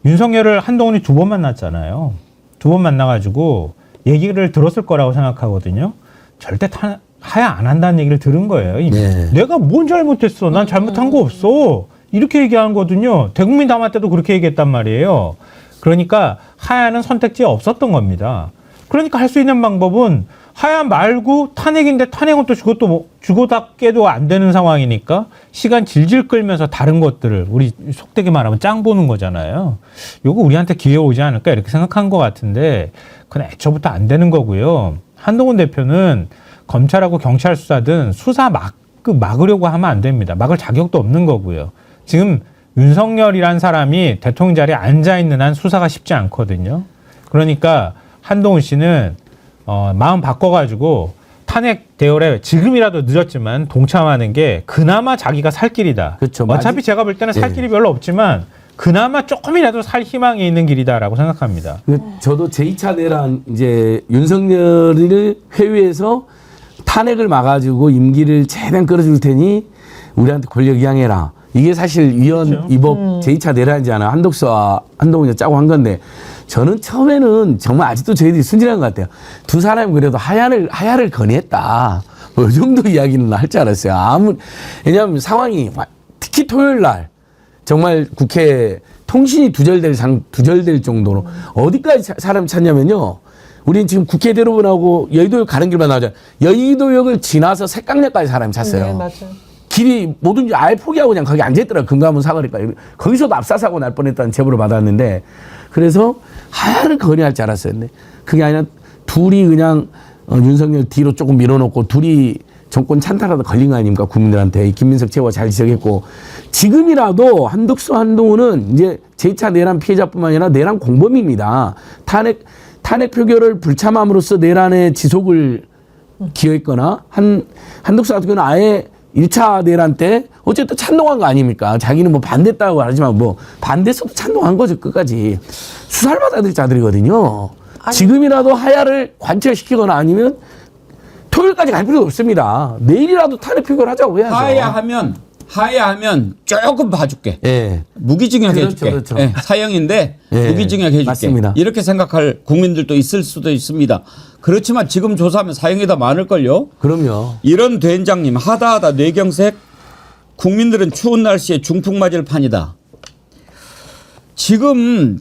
윤석열을 한동훈이 2번 만났잖아요. 2번 만나가지고 얘기를 들었을 거라고 생각하거든요. 절대 하야 안 한다는 얘기를 들은 거예요. 이미. 네. 내가 뭔 잘못했어? 난 잘못한 거 없어. 이렇게 얘기한 거거든요. 대국민 담화 때도 그렇게 얘기했단 말이에요. 그러니까 하야는 선택지에 없었던 겁니다. 그러니까 할 수 있는 방법은 하야 말고 탄핵인데 탄핵은 또 그것도 뭐 주고받게도 안 되는 상황이니까 시간 질질 끌면서 다른 것들을 우리 속되게 말하면 짱 보는 거잖아요. 요거 우리한테 기회 오지 않을까 이렇게 생각한 것 같은데 그건 애초부터 안 되는 거고요. 한동훈 대표는 검찰하고 경찰 수사든 수사 막으려고 하면 안 됩니다. 막을 자격도 없는 거고요. 지금 윤석열이란 사람이 대통령 자리에 앉아있는 한 수사가 쉽지 않거든요. 그러니까 한동훈 씨는 마음 바꿔가지고 탄핵 대열에 지금이라도 늦었지만 동참하는 게 그나마 자기가 살 길이다. 그렇죠. 어차피 제가 볼 때는 살 길이 별로 없지만 그나마 조금이라도 살 희망이 있는 길이다라고 생각합니다. 저도 제2차 내란 이제 윤석열을 회유해서 탄핵을 막아주고 임기를 최대한 끌어줄 테니 우리한테 권력 이양해라. 이게 사실 위헌 그렇죠. 위법 제2차 내란이잖아요. 한독수와 한동훈이 짜고 한 건데 저는 처음에는 정말 아직도 저희들이 순진한 것 같아요. 두 사람이 그래도 하야를 건의했다. 뭐 이 정도 이야기는 할 줄 알았어요. 왜냐하면 상황이 특히 토요일 날 정말 국회 통신이 두절될 정도로 어디까지 사람 찾냐면요. 우리는 지금 국회 대로변하고 여의도역 가는 길만 나오잖아요. 여의도역을 지나서 색강역까지 사람이 찼어요. 네, 맞아요. 길이 뭐든지 아예 포기하고 그냥 거기 앉아있더라고요. 금감원 사거리까지. 거기서도 압사사고 날 뻔했다는 제보를 받았는데 그래서 하야를 건의할 줄 알았어요. 근데 그게 아니라 둘이 그냥 윤석열 뒤로 조금 밀어놓고 둘이 정권 찬탈하다 걸린 거 아닙니까? 국민들한테. 김민석 최고가 잘 지적했고 지금이라도 한덕수 한동훈은 이제 제2차 내란 피해자뿐만 아니라 내란 공범입니다. 탄핵 표결을 불참함으로써 내란의 지속을 기여했거나 한덕수 같은 경우는 아예 1차 내란 때 어쨌든 찬동한 거 아닙니까? 자기는 뭐 반대했다고 하지만 뭐 반대해서도 찬동한 거죠. 끝까지. 수사를 받아야 될 자들이거든요. 지금이라도 하야를 관철시키거나 아니면 토요일까지 갈 필요도 없습니다. 내일이라도 탄핵 표결 하자고 해야죠. 하야하면 조금 봐줄게. 예. 무기징역 해줄게. 그렇죠. 예, 사형인데 예, 무기징역 해줄게. 맞습니다. 이렇게 생각할 국민들도 있을 수도 있습니다. 그렇지만 지금 조사하면 사형이 더 많을걸요. 그럼요. 이런 된장님 하다하다 뇌경색 국민들은 추운 날씨에 중풍 맞을 판이다. 지금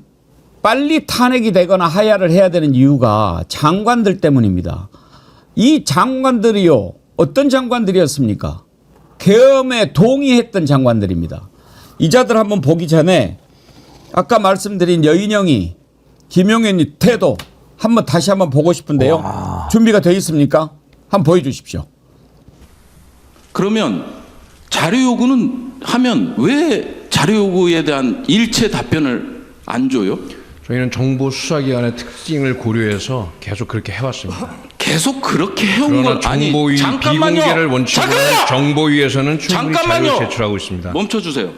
빨리 탄핵이 되거나 하야를 해야 되는 이유가 장관들 때문입니다. 이 장관들이요. 어떤 장관들이었습니까? 계엄에 동의했던 장관들입니다. 이자들 한번 보기 전에 아까 말씀드린 여인영이 김용현이 태도 다시 한번 보고 싶은데요. 와. 준비가 되어 있습니까? 한번 보여주십시오. 그러면 자료 요구는 하면 왜 자료 요구에 대한 일체 답변을 안 줘요? 저희는 정보 수사기관의 특징을 고려해서 계속 그렇게 해왔습니다. 계속 그렇게 해온 그러나 건 아니 정보위 잠깐만요. 비공개를 원칙으로 잠깐만요. 정보위에서는 충분히 잠깐만요. 자료를 제출하고 있습니다. 멈춰주세요.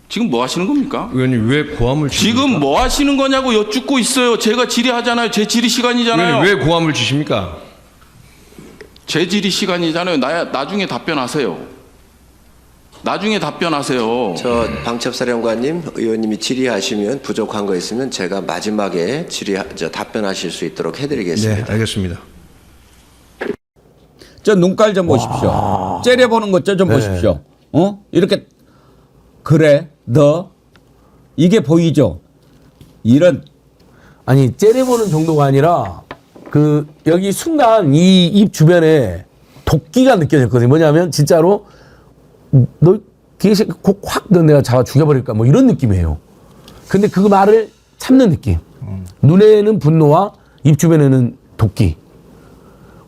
지금 뭐 하시는 겁니까? 의원님 왜 고함을 치십니까? 지금 뭐 하시는 거냐고 여쭙고 있어요. 제가 질의하잖아요. 제 질의 시간이잖아요. 의원님 왜 고함을 치십니까? 제 질의 시간이잖아요. 나중에 답변하세요. 나중에 답변하세요. 저 방첩사령관님, 의원님이 질의하시면 부족한 거 있으면 제가 마지막에 답변하실 수 있도록 해드리겠습니다. 네, 알겠습니다. 저 눈깔 좀 보십시오. 째려보는 것 좀 네. 보십시오. 이렇게 그래 너 이게 보이죠? 이런 아니 째려보는 정도가 아니라 그 여기 순간 이 입 주변에 도끼가 느껴졌거든요. 뭐냐면 진짜로 너 뒤에서 확 너 내가 잡아 죽여버릴까 뭐 이런 느낌이에요. 근데 그 말을 참는 느낌. 눈에는 분노와 입 주변에는 도끼.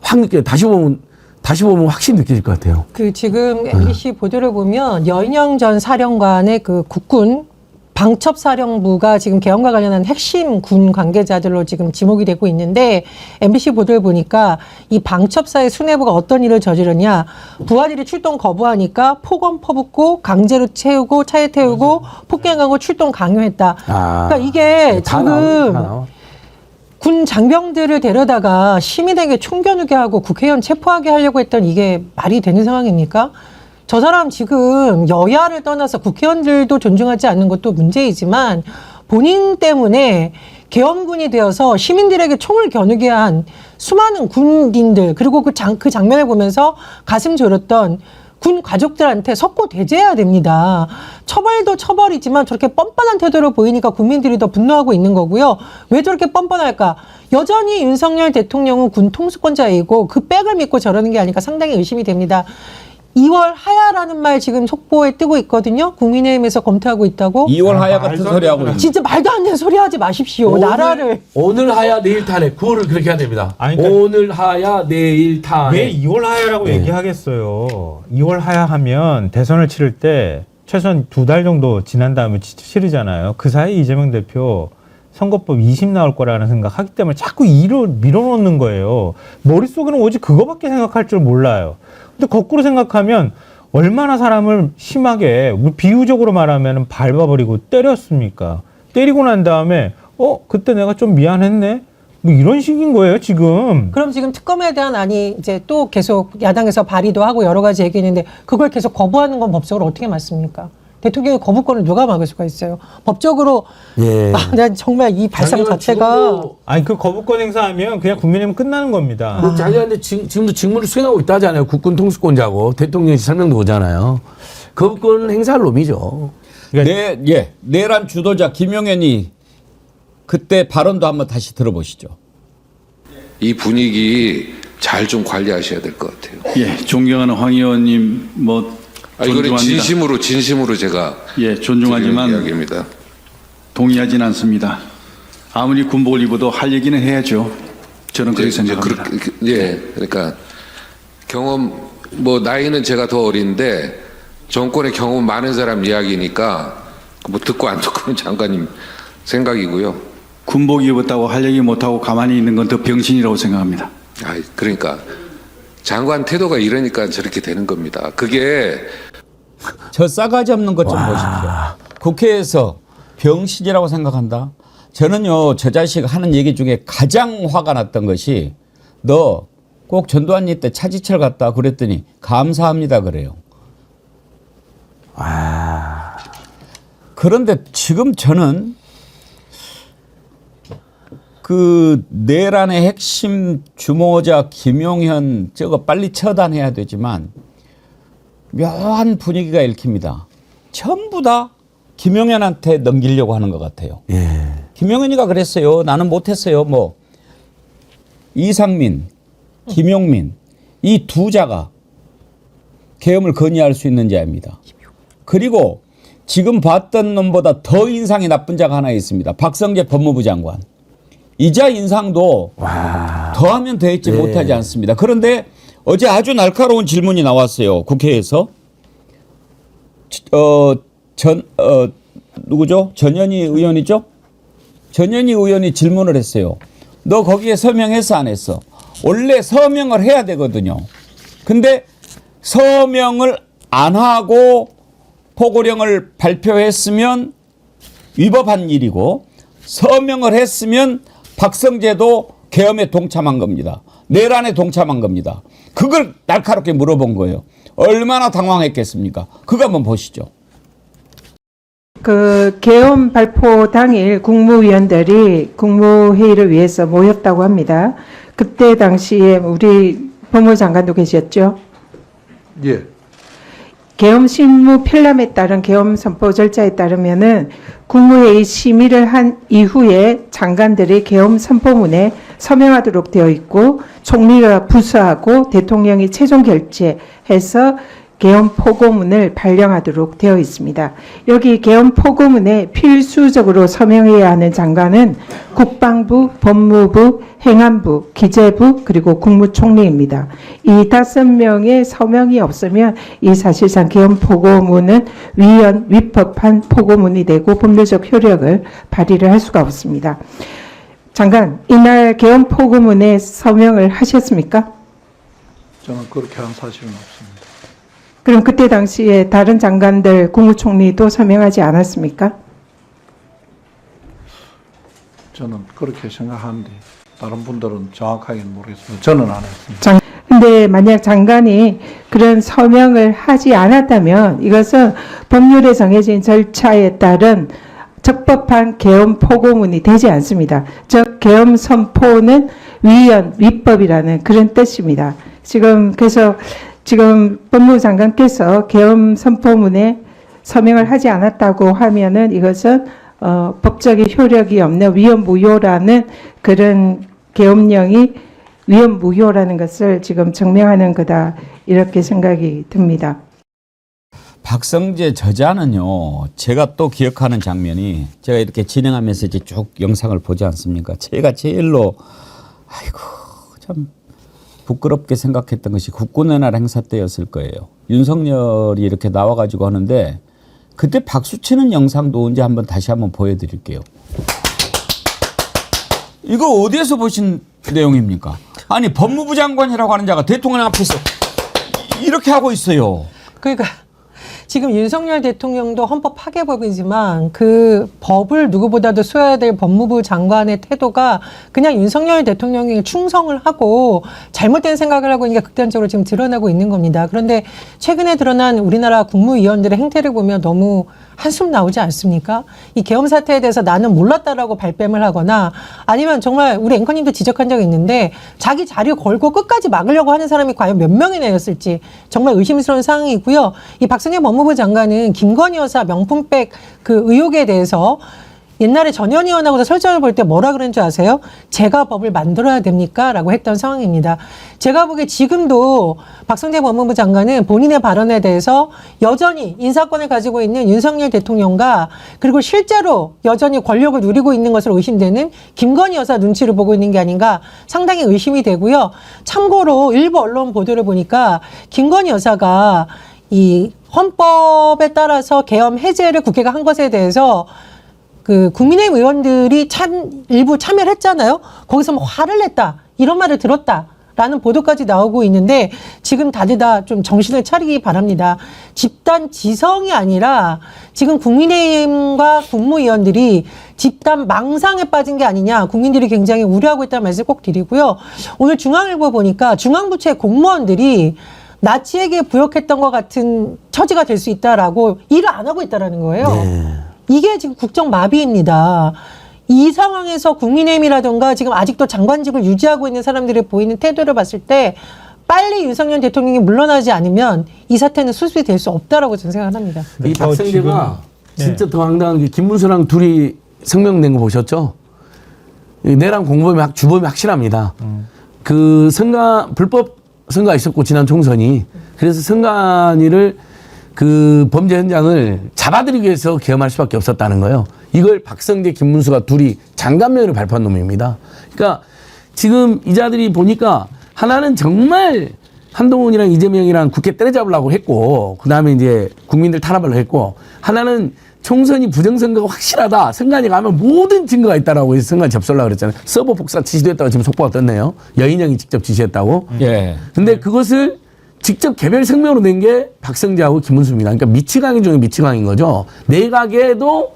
확 느껴요. 다시 보면 확실히 느껴질 것 같아요. 그 지금 MBC 보도를 보면 여인영 전 사령관의 그 국군 방첩사령부가 지금 개헌과 관련한 핵심 군 관계자들로 지금 지목이 되고 있는데 MBC 보도를 보니까 이 방첩사의 수뇌부가 어떤 일을 저지르냐 부하들이 출동 거부하니까 폭언 퍼붓고 강제로 채우고 차에 태우고 폭행하고 출동 강요했다. 그러니까 이게 다 지금 나와. 군 장병들을 데려다가 시민에게 총겨누게 하고 국회의원 체포하게 하려고 했던 이게 말이 되는 상황입니까? 저 사람 지금 여야를 떠나서 국회의원들도 존중하지 않는 것도 문제이지만 본인 때문에 계엄군이 되어서 시민들에게 총을 겨누게 한 수많은 군인들 그리고 그 장면을 보면서 가슴 졸였던 군 가족들한테 석고 대죄해야 됩니다. 처벌도 처벌이지만 저렇게 뻔뻔한 태도로 보이니까 국민들이 더 분노하고 있는 거고요. 왜 저렇게 뻔뻔할까? 여전히 윤석열 대통령은 군 통수권자이고 그 백을 믿고 저러는 게 아닐까 상당히 의심이 됩니다. 2월 하야라는 말 지금 속보에 뜨고 있거든요. 국민의힘에서 검토하고 있다고. 2월 하야 같은 소리 하고 있는. 진짜 말도 안 되는 소리 하지 마십시오. 나라를. 오늘 하야 내일 탄핵 구호를 그렇게 해야 됩니다. 아니, 그러니까 오늘 하야 내일 탄핵. 왜 2월 하야라고 얘기하겠어요. 2월 하야 하면 대선을 치를 때 최소한 2달 정도 지난 다음에 치르잖아요. 그 사이 이재명 대표 선거법 20 나올 거라는 생각하기 때문에 자꾸 일을 밀어놓는 거예요. 머릿속에는 오직 그거밖에 생각할 줄 몰라요. 근데 거꾸로 생각하면 얼마나 사람을 심하게 비유적으로 말하면 밟아버리고 때렸습니까? 때리고 난 다음에 그때 내가 좀 미안했네? 뭐 이런 식인 거예요 지금. 그럼 지금 특검에 대한 안이 이제 또 계속 야당에서 발의도 하고 여러 가지 얘기했는데 그걸 계속 거부하는 건 법적으로 어떻게 맞습니까? 대통령의 거부권을 누가 막을 수가 있어요? 법적으로 예. 난 정말 이 발상 자체가 아니 그 거부권 행사하면 그냥 국민의힘 끝나는 겁니다. 자기한테 지금도 직무를 수행하고 있다잖아요. 국군 통수권자고 대통령이 설명도 오잖아요. 거부권 행사할 놈이죠. 내란 주도자 김용현이 그때 발언도 한번 다시 들어보시죠. 이 분위기 잘 좀 관리하셔야 될 것 같아요. 예, 존경하는 황 의원님 이거는 존중합니다. 진심으로 제가 예, 존중하지만 이야기입니다. 동의하진 않습니다. 아무리 군복을 입어도 할 얘기는 해야죠. 저는 그렇게 생각합니다. 그러니까 경험 나이는 제가 더 어린데 정권의 경험 많은 사람 이야기니까 듣고 안 듣고는 장관님 생각이고요. 군복 입었다고 할 얘기 못하고 가만히 있는 건 더 병신이라고 생각합니다. 그러니까 장관 태도가 이러니까 저렇게 되는 겁니다. 그게 저 싸가지 없는 것 좀 보십시오. 국회에서 병신이라고 생각한다. 저는요 저 자식 하는 얘기 중에 가장 화가 났던 것이 너 꼭 전두환 때 차지철 갔다 그랬더니 감사합니다 그래요. 그런데 지금 저는 그 내란의 핵심 주모자 김용현 저거 빨리 처단해야 되지만 묘한 분위기가 읽힙니다. 전부 다 김용현한테 넘기려고 하는 것 같아요. 예. 김용현이가 그랬어요. 나는 못했어요. 이상민, 김용민 이 두 자가 계엄을 건의할 수 있는 자입니다. 그리고 지금 봤던 놈보다 더 인상이 나쁜 자가 하나 있습니다. 박성재 법무부 장관. 이자 인상도 더하면 더했지 못하지 않습니다. 그런데 어제 아주 날카로운 질문이 나왔어요. 국회에서. 누구죠? 전현희 의원이죠? 전현희 의원이 질문을 했어요. 너 거기에 서명했어 안 했어? 원래 서명을 해야 되거든요. 근데 서명을 안 하고 포고령을 발표했으면 위법한 일이고 서명을 했으면 박성재도 계엄에 동참한 겁니다. 내란에 동참한 겁니다. 그걸 날카롭게 물어본 거예요. 얼마나 당황했겠습니까? 그거 한번 보시죠. 그 계엄 발표 당일 국무위원들이 국무회의를 위해서 모였다고 합니다. 그때 당시에 우리 법무장관도 계셨죠? 예. 계엄 실무 편람에 따른 계엄 선포 절차에 따르면은 국무회의 심의를 한 이후에 장관들이 계엄 선포문에 서명하도록 되어 있고 총리가 부서하고 대통령이 최종 결재해서 계엄 포고문을 발령하도록 되어 있습니다. 여기 계엄 포고문에 필수적으로 서명해야 하는 장관은 국방부, 법무부, 행안부, 기재부 그리고 국무총리입니다. 이 5명의 서명이 없으면 이 사실상 계엄 포고문은 위법한 포고문이 되고 법률적 효력을 발휘를 할 수가 없습니다. 장관, 이날 계엄 포고문에 서명을 하셨습니까? 저는 그렇게 한 사실은 없습니다. 그럼 그때 당시에 다른 장관들, 국무총리도 서명하지 않았습니까? 저는 그렇게 생각하는데 다른 분들은 정확하게는 모르겠습니다. 저는 안 했습니다. 근데 만약 장관이 그런 서명을 하지 않았다면 이것은 법률에 정해진 절차에 따른 적법한 계엄 포고문이 되지 않습니다. 즉 계엄 선포는 위법이라는 그런 뜻입니다. 그래서 지금 법무부 장관께서 계엄 선포문에 서명을 하지 않았다고 하면은 이것은 법적인 효력이 없는 위헌무효라는 그런 계엄령이 위헌무효라는 것을 지금 증명하는 거다 이렇게 생각이 듭니다. 박성재 저자는요, 제가 또 기억하는 장면이 제가 이렇게 진행하면서 이제 쭉 영상을 보지 않습니까? 제가 제일로 아이고 참 부끄럽게 생각했던 것이 국군의 날 행사 때였을 거예요. 윤석열이 이렇게 나와가지고 하는데 그때 박수 치는 영상도 언제 다시 한번 보여드릴게요. 이거 어디에서 보신 내용입니까? 아니 법무부 장관이라고 하는 자가 대통령 앞에서 이렇게 하고 있어요. 그러니까 지금 윤석열 대통령도 헌법 파괴법이지만 그 법을 누구보다도 써야 될 법무부 장관의 태도가 그냥 윤석열 대통령에게 충성을 하고 잘못된 생각을 하고 있는 게 극단적으로 지금 드러나고 있는 겁니다. 그런데 최근에 드러난 우리나라 국무위원들의 행태를 보면 너무 한숨 나오지 않습니까? 이 계엄 사태에 대해서 나는 몰랐다라고 발뺌을 하거나 아니면 정말 우리 앵커님도 지적한 적이 있는데 자기 자료 걸고 끝까지 막으려고 하는 사람이 과연 몇 명이나 였을지 정말 의심스러운 상황이고요. 이 박성재 법무부 장관은 김건희 여사 명품백 그 의혹에 대해서 옛날에 전현희 의원하고도 설전을 볼 때 뭐라 그런 줄 아세요? 제가 법을 만들어야 됩니까? 라고 했던 상황입니다. 제가 보기에 지금도 박성재 법무부 장관은 본인의 발언에 대해서 여전히 인사권을 가지고 있는 윤석열 대통령과 그리고 실제로 여전히 권력을 누리고 있는 것으로 의심되는 김건희 여사 눈치를 보고 있는 게 아닌가 상당히 의심이 되고요. 참고로 일부 언론 보도를 보니까 김건희 여사가 이 헌법에 따라서 계엄 해제를 국회가 한 것에 대해서 그 국민의힘 의원들이 일부 참여를 했잖아요. 거기서 뭐 화를 냈다. 이런 말을 들었다라는 보도까지 나오고 있는데 지금 다들 다 좀 정신을 차리기 바랍니다. 집단 지성이 아니라 지금 국민의힘과 국무위원들이 집단 망상에 빠진 게 아니냐. 국민들이 굉장히 우려하고 있다는 말씀을 꼭 드리고요. 오늘 중앙일보 보니까 중앙부처의 공무원들이 나치에게 부역했던 것 같은 처지가 될 수 있다라고 일을 안 하고 있다라는 거예요. 네. 이게 지금 국정 마비입니다. 이 상황에서 국민의힘이라든가 지금 아직도 장관직을 유지하고 있는 사람들이 보이는 태도를 봤을 때 빨리 윤석열 대통령이 물러나지 않으면 이 사태는 수습이 될 수 없다라고 저는 생각합니다. 이 박성재가 진짜 더 황당한 게 김문수랑 둘이 성명낸 거 보셨죠? 내랑 공범이 주범이 확실합니다. 그 불법 선거가 있었고 지난 총선이 그래서 선관위를 그 범죄 현장을 잡아들이기 위해서 계엄할 수밖에 없었다는 거예요. 이걸 박성재, 김문수가 둘이 장관명으로 발표한 놈입니다. 그러니까 지금 이 자들이 보니까 하나는 정말 한동훈이랑 이재명이랑 국회 때려잡으려고 했고, 그 다음에 이제 국민들 탄압을 했고, 하나는 총선이 부정선거가 확실하다. 선관위 가면 모든 증거가 있다라고 해서 선관위 접수하려고 그랬잖아요. 서버 복사 지시됐다고 지금 속보가 떴네요. 여인영이 직접 지시했다고. 예. 근데 그것을 직접 개별 성명으로 낸 게 박성재하고 김문수입니다. 그러니까 미치광이 중에 미치광인 거죠. 내각에도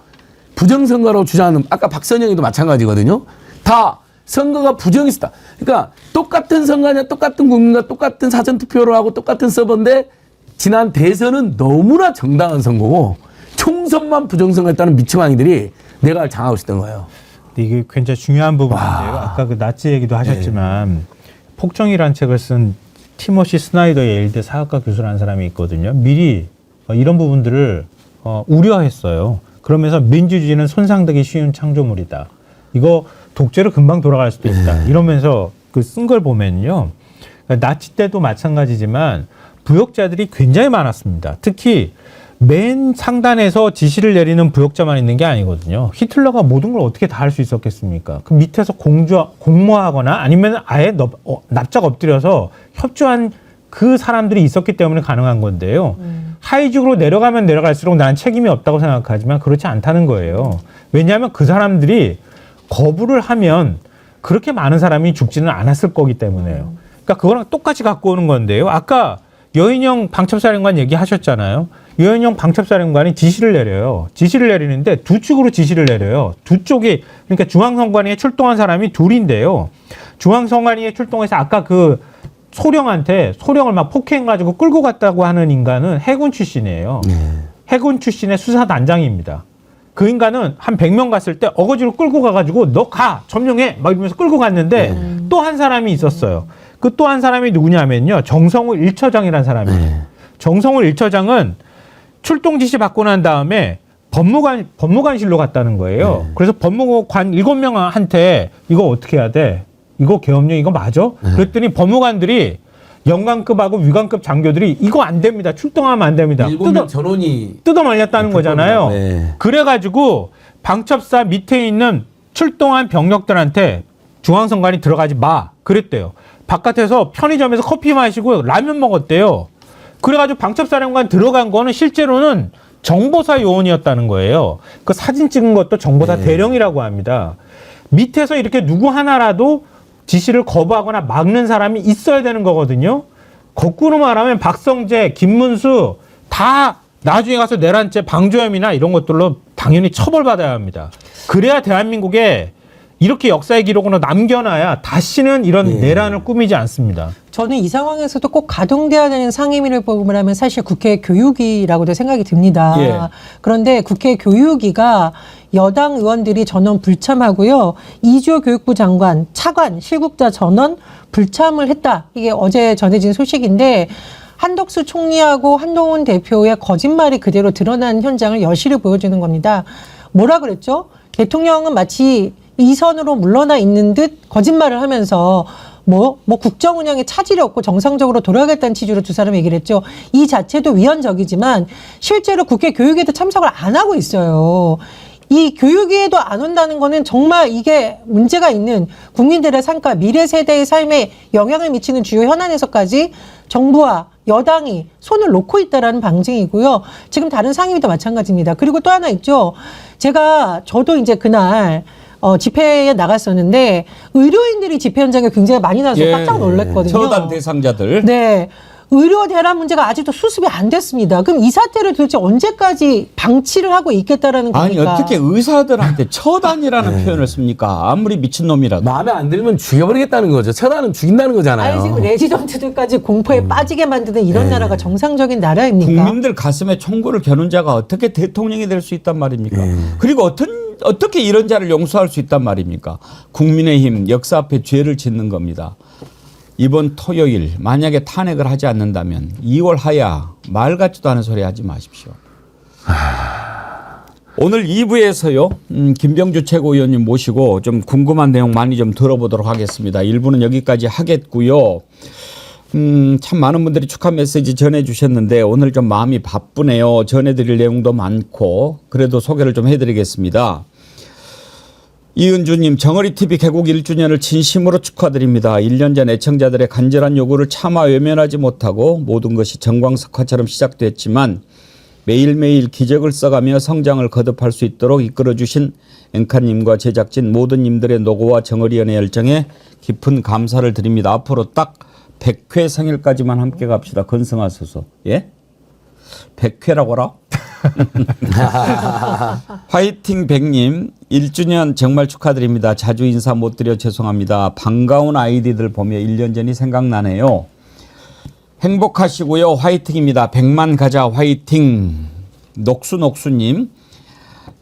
부정선거라고 주장하는, 아까 박선영이도 마찬가지거든요. 다 선거가 부정했다. 그러니까 똑같은 선거냐, 똑같은 국민과 똑같은 사전투표를 하고 똑같은 서버인데 지난 대선은 너무나 정당한 선거고 총선만 부정선거했다는 미치광이들이 내각을 장하고 있었던 거예요. 근데 이게 굉장히 중요한 부분인데요. 아까 그 나치 얘기도 하셨지만 폭정이라는 책을 쓴 티모시 스나이더 예일대 사학과 교수라는 사람이 있거든요. 미리 이런 부분들을 우려했어요. 그러면서 민주주의는 손상되기 쉬운 창조물이다. 이거 독재로 금방 돌아갈 수도 있다. 이러면서 그 쓴 걸 보면요. 나치 때도 마찬가지지만 부역자들이 굉장히 많았습니다. 특히 맨 상단에서 지시를 내리는 부역자만 있는 게 아니거든요. 히틀러가 모든 걸 어떻게 다 할 수 있었겠습니까? 그 밑에서 공모하거나 아니면 아예 납작 엎드려서 협조한 그 사람들이 있었기 때문에 가능한 건데요. 하위직으로 내려가면 내려갈수록 나는 책임이 없다고 생각하지만 그렇지 않다는 거예요. 왜냐하면 그 사람들이 거부를 하면 그렇게 많은 사람이 죽지는 않았을 거기 때문에요. 그러니까 그거랑 똑같이 갖고 오는 건데요. 아까 여인영 방첩사령관 얘기하셨잖아요. 여인영 방첩사령관이 지시를 내려요. 지시를 내리는데 두 축으로 지시를 내려요. 두 쪽이, 그러니까 중앙선관위에 출동한 사람이 둘인데요. 중앙선관위에 출동해서 아까 그 소령을 막 폭행해가지고 끌고 갔다고 하는 인간은 해군 출신이에요. 해군 출신의 수사단장입니다. 그 인간은 한 100명 갔을 때 어거지로 끌고 가가지고 너 가! 점령해! 막 이러면서 끌고 갔는데 또 한 사람이 있었어요. 그 또 한 사람이 누구냐면요. 정성우 1처장이라는 사람이에요. 정성우 1처장은 출동 지시 받고 난 다음에 법무관실로 갔다는 거예요. 그래서 법무관 7명한테 이거 어떻게 해야 돼? 이거 계엄령 이거 맞아? 그랬더니 법무관들이 영관급하고 위관급 장교들이 이거 안 됩니다. 출동하면 안 됩니다. 전원이 뜯어 말렸다는 거잖아요. 네. 그래가지고 방첩사 밑에 있는 출동한 병력들한테 중앙선관위 들어가지 마. 그랬대요. 바깥에서 편의점에서 커피 마시고 라면 먹었대요. 그래가지고 방첩사령관 들어간 거는 실제로는 정보사 요원이었다는 거예요. 그 사진 찍은 것도 정보사 대령이라고 합니다. 밑에서 이렇게 누구 하나라도 지시를 거부하거나 막는 사람이 있어야 되는 거거든요. 거꾸로 말하면 박성재, 김문수 다 나중에 가서 내란죄, 방조혐의나 이런 것들로 당연히 처벌받아야 합니다. 그래야 대한민국에 이렇게 역사의 기록으로 남겨놔야 다시는 이런 내란을 꾸미지 않습니다. 저는 이 상황에서도 꼭 가동돼야 되는 상임위를 뽑으라면 사실 국회 교육위라고도 생각이 듭니다. 예. 그런데 국회 교육위가 여당 의원들이 전원 불참하고요. 이주호 교육부 장관, 차관, 실국자 전원 불참을 했다. 이게 어제 전해진 소식인데 한덕수 총리하고 한동훈 대표의 거짓말이 그대로 드러난 현장을 여실히 보여주는 겁니다. 뭐라 그랬죠? 대통령은 마치 이선으로 물러나 있는 듯 거짓말을 하면서 뭐 국정 운영에 차질이 없고 정상적으로 돌아가겠다는 취지로 두 사람이 얘기를 했죠. 이 자체도 위헌적이지만 실제로 국회 교육에도 참석을 안 하고 있어요. 이 교육위에도 안 온다는 거는 정말 이게 문제가 있는 국민들의 삶과 미래 세대의 삶에 영향을 미치는 주요 현안에서까지 정부와 여당이 손을 놓고 있다라는 방증이고요. 지금 다른 상임위도 마찬가지입니다. 그리고 또 하나 있죠. 저도 이제 그날 집회에 나갔었는데 의료인들이 집회 현장에 굉장히 많이 나서 깜짝 놀랐거든요. 처단 대상자들. 네. 의료 대란 문제가 아직도 수습이 안 됐습니다. 그럼 이 사태를 도대체 언제까지 방치를 하고 있겠다라는 겁니까? 아니 어떻게 의사들한테 처단이라는 표현을 씁니까? 아무리 미친놈이라도. 마음에 안 들면 죽여버리겠다는 거죠. 처단은 죽인다는 거잖아요. 아니 지금 레지던트들까지 공포에 빠지게 만드는 이런 나라가 정상적인 나라입니까? 국민들 가슴에 총구를 겨눈 자가 어떻게 대통령이 될 수 있단 말입니까? 그리고 어떻게 이런 자를 용서할 수 있단 말입니까? 국민의힘 역사 앞에 죄를 짓는 겁니다. 이번 토요일 만약에 탄핵을 하지 않는다면 2월 하야 말 같지도 않은 소리 하지 마십시오. 오늘 2부에서요. 김병주 최고위원님 모시고 좀 궁금한 내용 많이 좀 들어보도록 하겠습니다. 1부는 여기까지 하겠고요. 참 많은 분들이 축하 메시지 전해주셨는데 오늘 좀 마음이 바쁘네요. 전해드릴 내용도 많고 그래도 소개를 좀 해드리겠습니다. 이은주님, 정어리TV 개국 1주년을 진심으로 축하드립니다. 1년 전 애청자들의 간절한 요구를 차마 외면하지 못하고 모든 것이 정광석화처럼 시작됐지만 매일매일 기적을 써가며 성장을 거듭할 수 있도록 이끌어주신 앵카님과 제작진 모든 님들의 노고와 정어리연의 열정에 깊은 감사를 드립니다. 앞으로 딱 100회 생일까지만 함께 갑시다. 건승하소서. 예? 100회라고라? 화이팅 백님 1주년 정말 축하드립니다. 자주 인사 못 드려 죄송합니다. 반가운 아이디들 보며 1년 전이 생각나네요. 행복하시고요. 화이팅입니다. 100만 가자 화이팅. 녹수님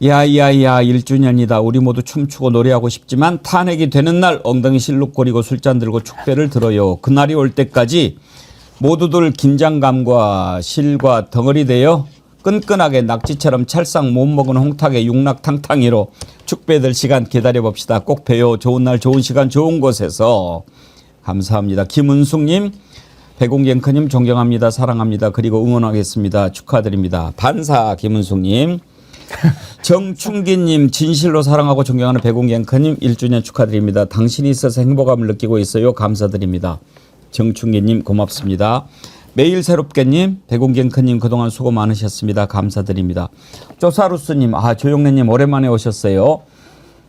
야야야 1주년이다. 우리 모두 춤추고 노래하고 싶지만 탄핵이 되는 날 엉덩이 실룩거리고 술잔 들고 축배를 들어요. 그날이 올 때까지 모두들 긴장감과 실과 덩어리 되어 끈끈하게 낙지처럼 찰싹 못 먹은 홍탁의 육락탕탕이로 축배들 시간 기다려봅시다. 꼭 봬요. 좋은 날 좋은 시간 좋은 곳에서. 감사합니다. 김은숙님, 배공갱크님 존경합니다. 사랑합니다. 그리고 응원하겠습니다. 축하드립니다. 반사 김은숙님. 정충기님, 진실로 사랑하고 존경하는 배공갱크님 1주년 축하드립니다. 당신이 있어서 행복감을 느끼고 있어요. 감사드립니다. 정충기님 고맙습니다. 매일 새롭게님, 배공갱크님 그동안 수고 많으셨습니다. 감사드립니다. 쪼사루스님, 조용래님 오랜만에 오셨어요.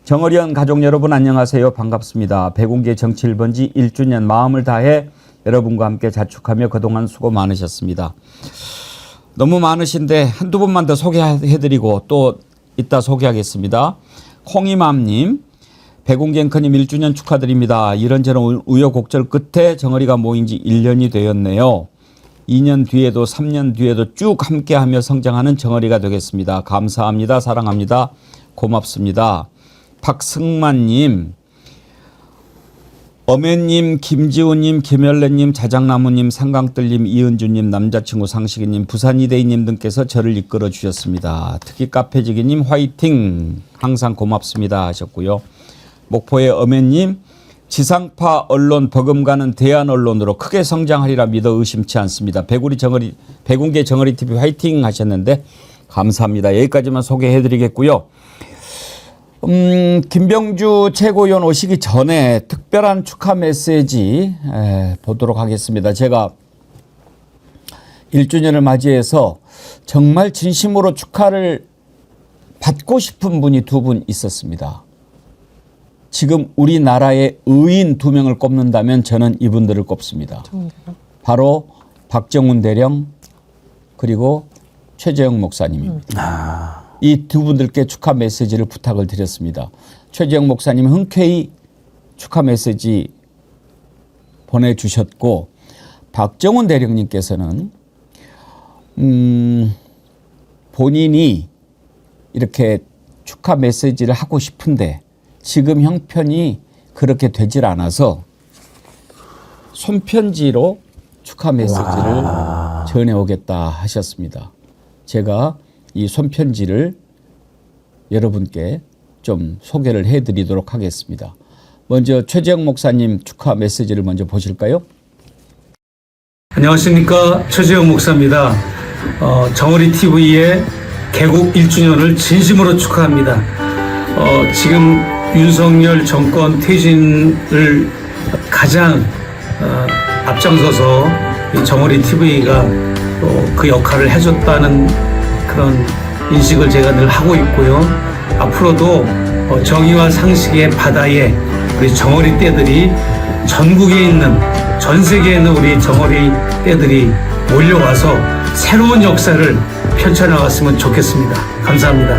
정어리연 가족 여러분 안녕하세요. 반갑습니다. 배공개 정치 1번지 1주년 마음을 다해 여러분과 함께 자축하며 그동안 수고 많으셨습니다. 너무 많으신데 한두 분만 더 소개해드리고 또 이따 소개하겠습니다. 콩이맘님, 배공갱크님 1주년 축하드립니다. 이런저런 우여곡절 끝에 정어리가 모인 지 1년이 되었네요. 2년 뒤에도 3년 뒤에도 쭉 함께하며 성장하는 정어리가 되겠습니다. 감사합니다. 사랑합니다. 고맙습니다. 박승만님, 어맨님, 김지우님, 김열래님, 자작나무님, 상강뜰님, 이은주님, 남자친구 상식이님, 부산이대희님 등께서 저를 이끌어 주셨습니다. 특히 카페지기님 화이팅 항상 고맙습니다 하셨고요. 목포의 어맨님, 지상파 언론 버금가는 대한 언론으로 크게 성장하리라 믿어 의심치 않습니다. 배공개 정어리TV 화이팅 하셨는데 감사합니다. 여기까지만 소개해드리겠고요. 김병주 최고위원 오시기 전에 특별한 축하 메시지 보도록 하겠습니다. 제가 1주년을 맞이해서 정말 진심으로 축하를 받고 싶은 분이 두 분 있었습니다. 지금 우리나라의 의인 2명을 꼽는다면 저는 이분들을 꼽습니다. 바로 박정훈 대령 그리고 최재형 목사님입니다. 이 두 분들께 축하 메시지를 부탁을 드렸습니다. 최재형 목사님 흔쾌히 축하 메시지 보내주셨고 박정훈 대령님께서는 본인이 이렇게 축하 메시지를 하고 싶은데 지금 형편이 그렇게 되질 않아서 손편지로 축하 메시지를 전해오겠다 하셨습니다. 제가 이 손편지를 여러분께 좀 소개를 해드리도록 하겠습니다. 먼저 최재형 목사님 축하 메시지를 먼저 보실까요? 안녕하십니까, 최재형 목사입니다. 정어리TV의 개국 1주년을 진심으로 축하합니다. 지금 윤석열 정권 퇴진을 가장 앞장서서 이 정어리TV가 또 그 역할을 해줬다는 그런 인식을 제가 늘 하고 있고요. 앞으로도 정의와 상식의 바다에 우리 정어리 떼들이 전국에 있는, 전 세계에 있는 우리 정어리 떼들이 몰려와서 새로운 역사를 펼쳐나갔으면 좋겠습니다. 감사합니다.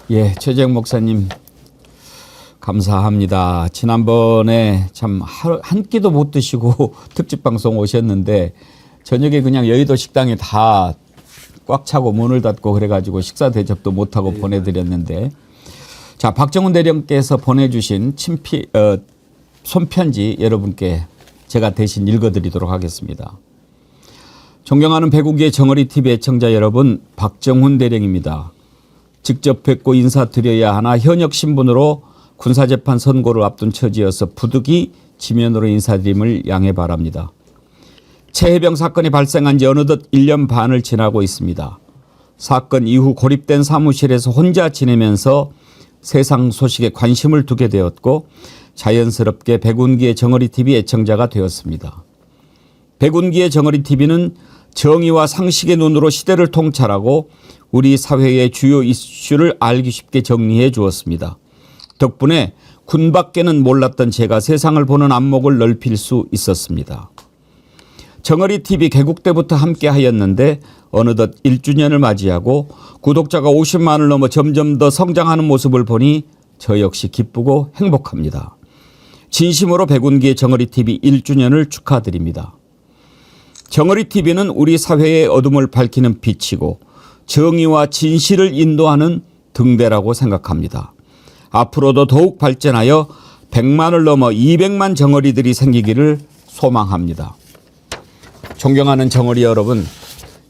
예, 최재형 목사님 감사합니다. 지난번에 참 한 끼도 못 드시고 특집 방송 오셨는데 저녁에 그냥 여의도 식당에 다 꽉 차고 문을 닫고 그래가지고 식사 대접도 못하고 보내드렸는데, 자, 박정훈 대령께서 보내주신 손편지 여러분께 제가 대신 읽어드리도록 하겠습니다. 존경하는 배국의 정어리TV 애청자 여러분, 박정훈 대령입니다. 직접 뵙고 인사드려야 하나 현역 신분으로 군사재판 선고를 앞둔 처지여서 부득이 지면으로 인사드림을 양해 바랍니다. 최해병 사건이 발생한 지 어느덧 1년 반을 지나고 있습니다. 사건 이후 고립된 사무실에서 혼자 지내면서 세상 소식에 관심을 두게 되었고 자연스럽게 백운기의 정어리TV 애청자가 되었습니다. 백운기의 정어리TV는 정의와 상식의 눈으로 시대를 통찰하고 우리 사회의 주요 이슈를 알기 쉽게 정리해 주었습니다. 덕분에 군밖에는 몰랐던 제가 세상을 보는 안목을 넓힐 수 있었습니다. 정어리TV 개국 때부터 함께 하였는데 어느덧 1주년을 맞이하고 구독자가 50만을 넘어 점점 더 성장하는 모습을 보니 저 역시 기쁘고 행복합니다. 진심으로 백운기의 정어리TV 1주년을 축하드립니다. 정어리TV는 우리 사회의 어둠을 밝히는 빛이고 정의와 진실을 인도하는 등대라고 생각합니다. 앞으로도 더욱 발전하여 100만을 넘어 200만 정어리들이 생기기를 소망합니다. 존경하는 정어리 여러분,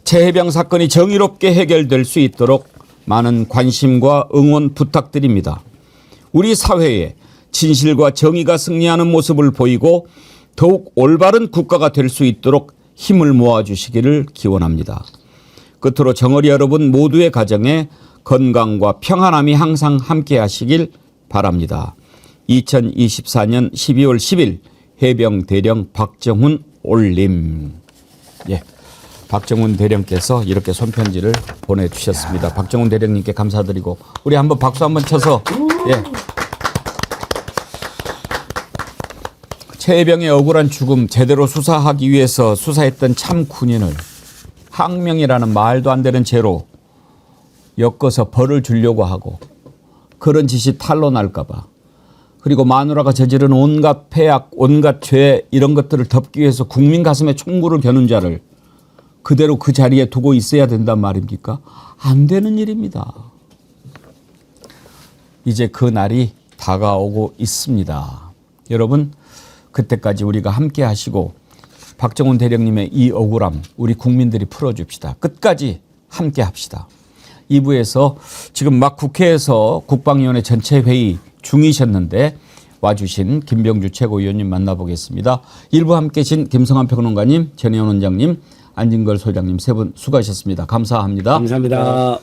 최혜병 사건이 정의롭게 해결될 수 있도록 많은 관심과 응원 부탁드립니다. 우리 사회에 진실과 정의가 승리하는 모습을 보이고 더욱 올바른 국가가 될 수 있도록 힘을 모아주시기를 기원합니다. 끝으로 정어리 여러분 모두의 가정에 건강과 평안함이 항상 함께 하시길 바랍니다. 2024년 12월 10일 해병대령 박정훈 올림. 예, 박정훈 대령께서 이렇게 손편지를 보내주셨습니다. 박정훈 대령님께 감사드리고 우리 한번 박수 한번 쳐서 예. 최혜병의 억울한 죽음 제대로 수사하기 위해서 수사했던 참 군인을 항명이라는 말도 안 되는 죄로 엮어서 벌을 주려고 하고 그런 짓이 탄로날까 봐 그리고 마누라가 저지른 온갖 폐악, 온갖 죄 이런 것들을 덮기 위해서 국민 가슴에 총구를 겨눈 자를 그대로 그 자리에 두고 있어야 된단 말입니까? 안 되는 일입니다. 이제 그 날이 다가오고 있습니다. 여러분 그때까지 우리가 함께 하시고 박정훈 대령님의 이 억울함 우리 국민들이 풀어줍시다. 끝까지 함께 합시다. 2부에서 지금 막 국회에서 국방위원회 전체 회의 중이셨는데 와주신 김병주 최고위원님 만나보겠습니다. 1부 함께 계신 김성환 평론가님, 전혜원 원장님, 안진걸 소장님 세 분 수고하셨습니다. 감사합니다. 감사합니다.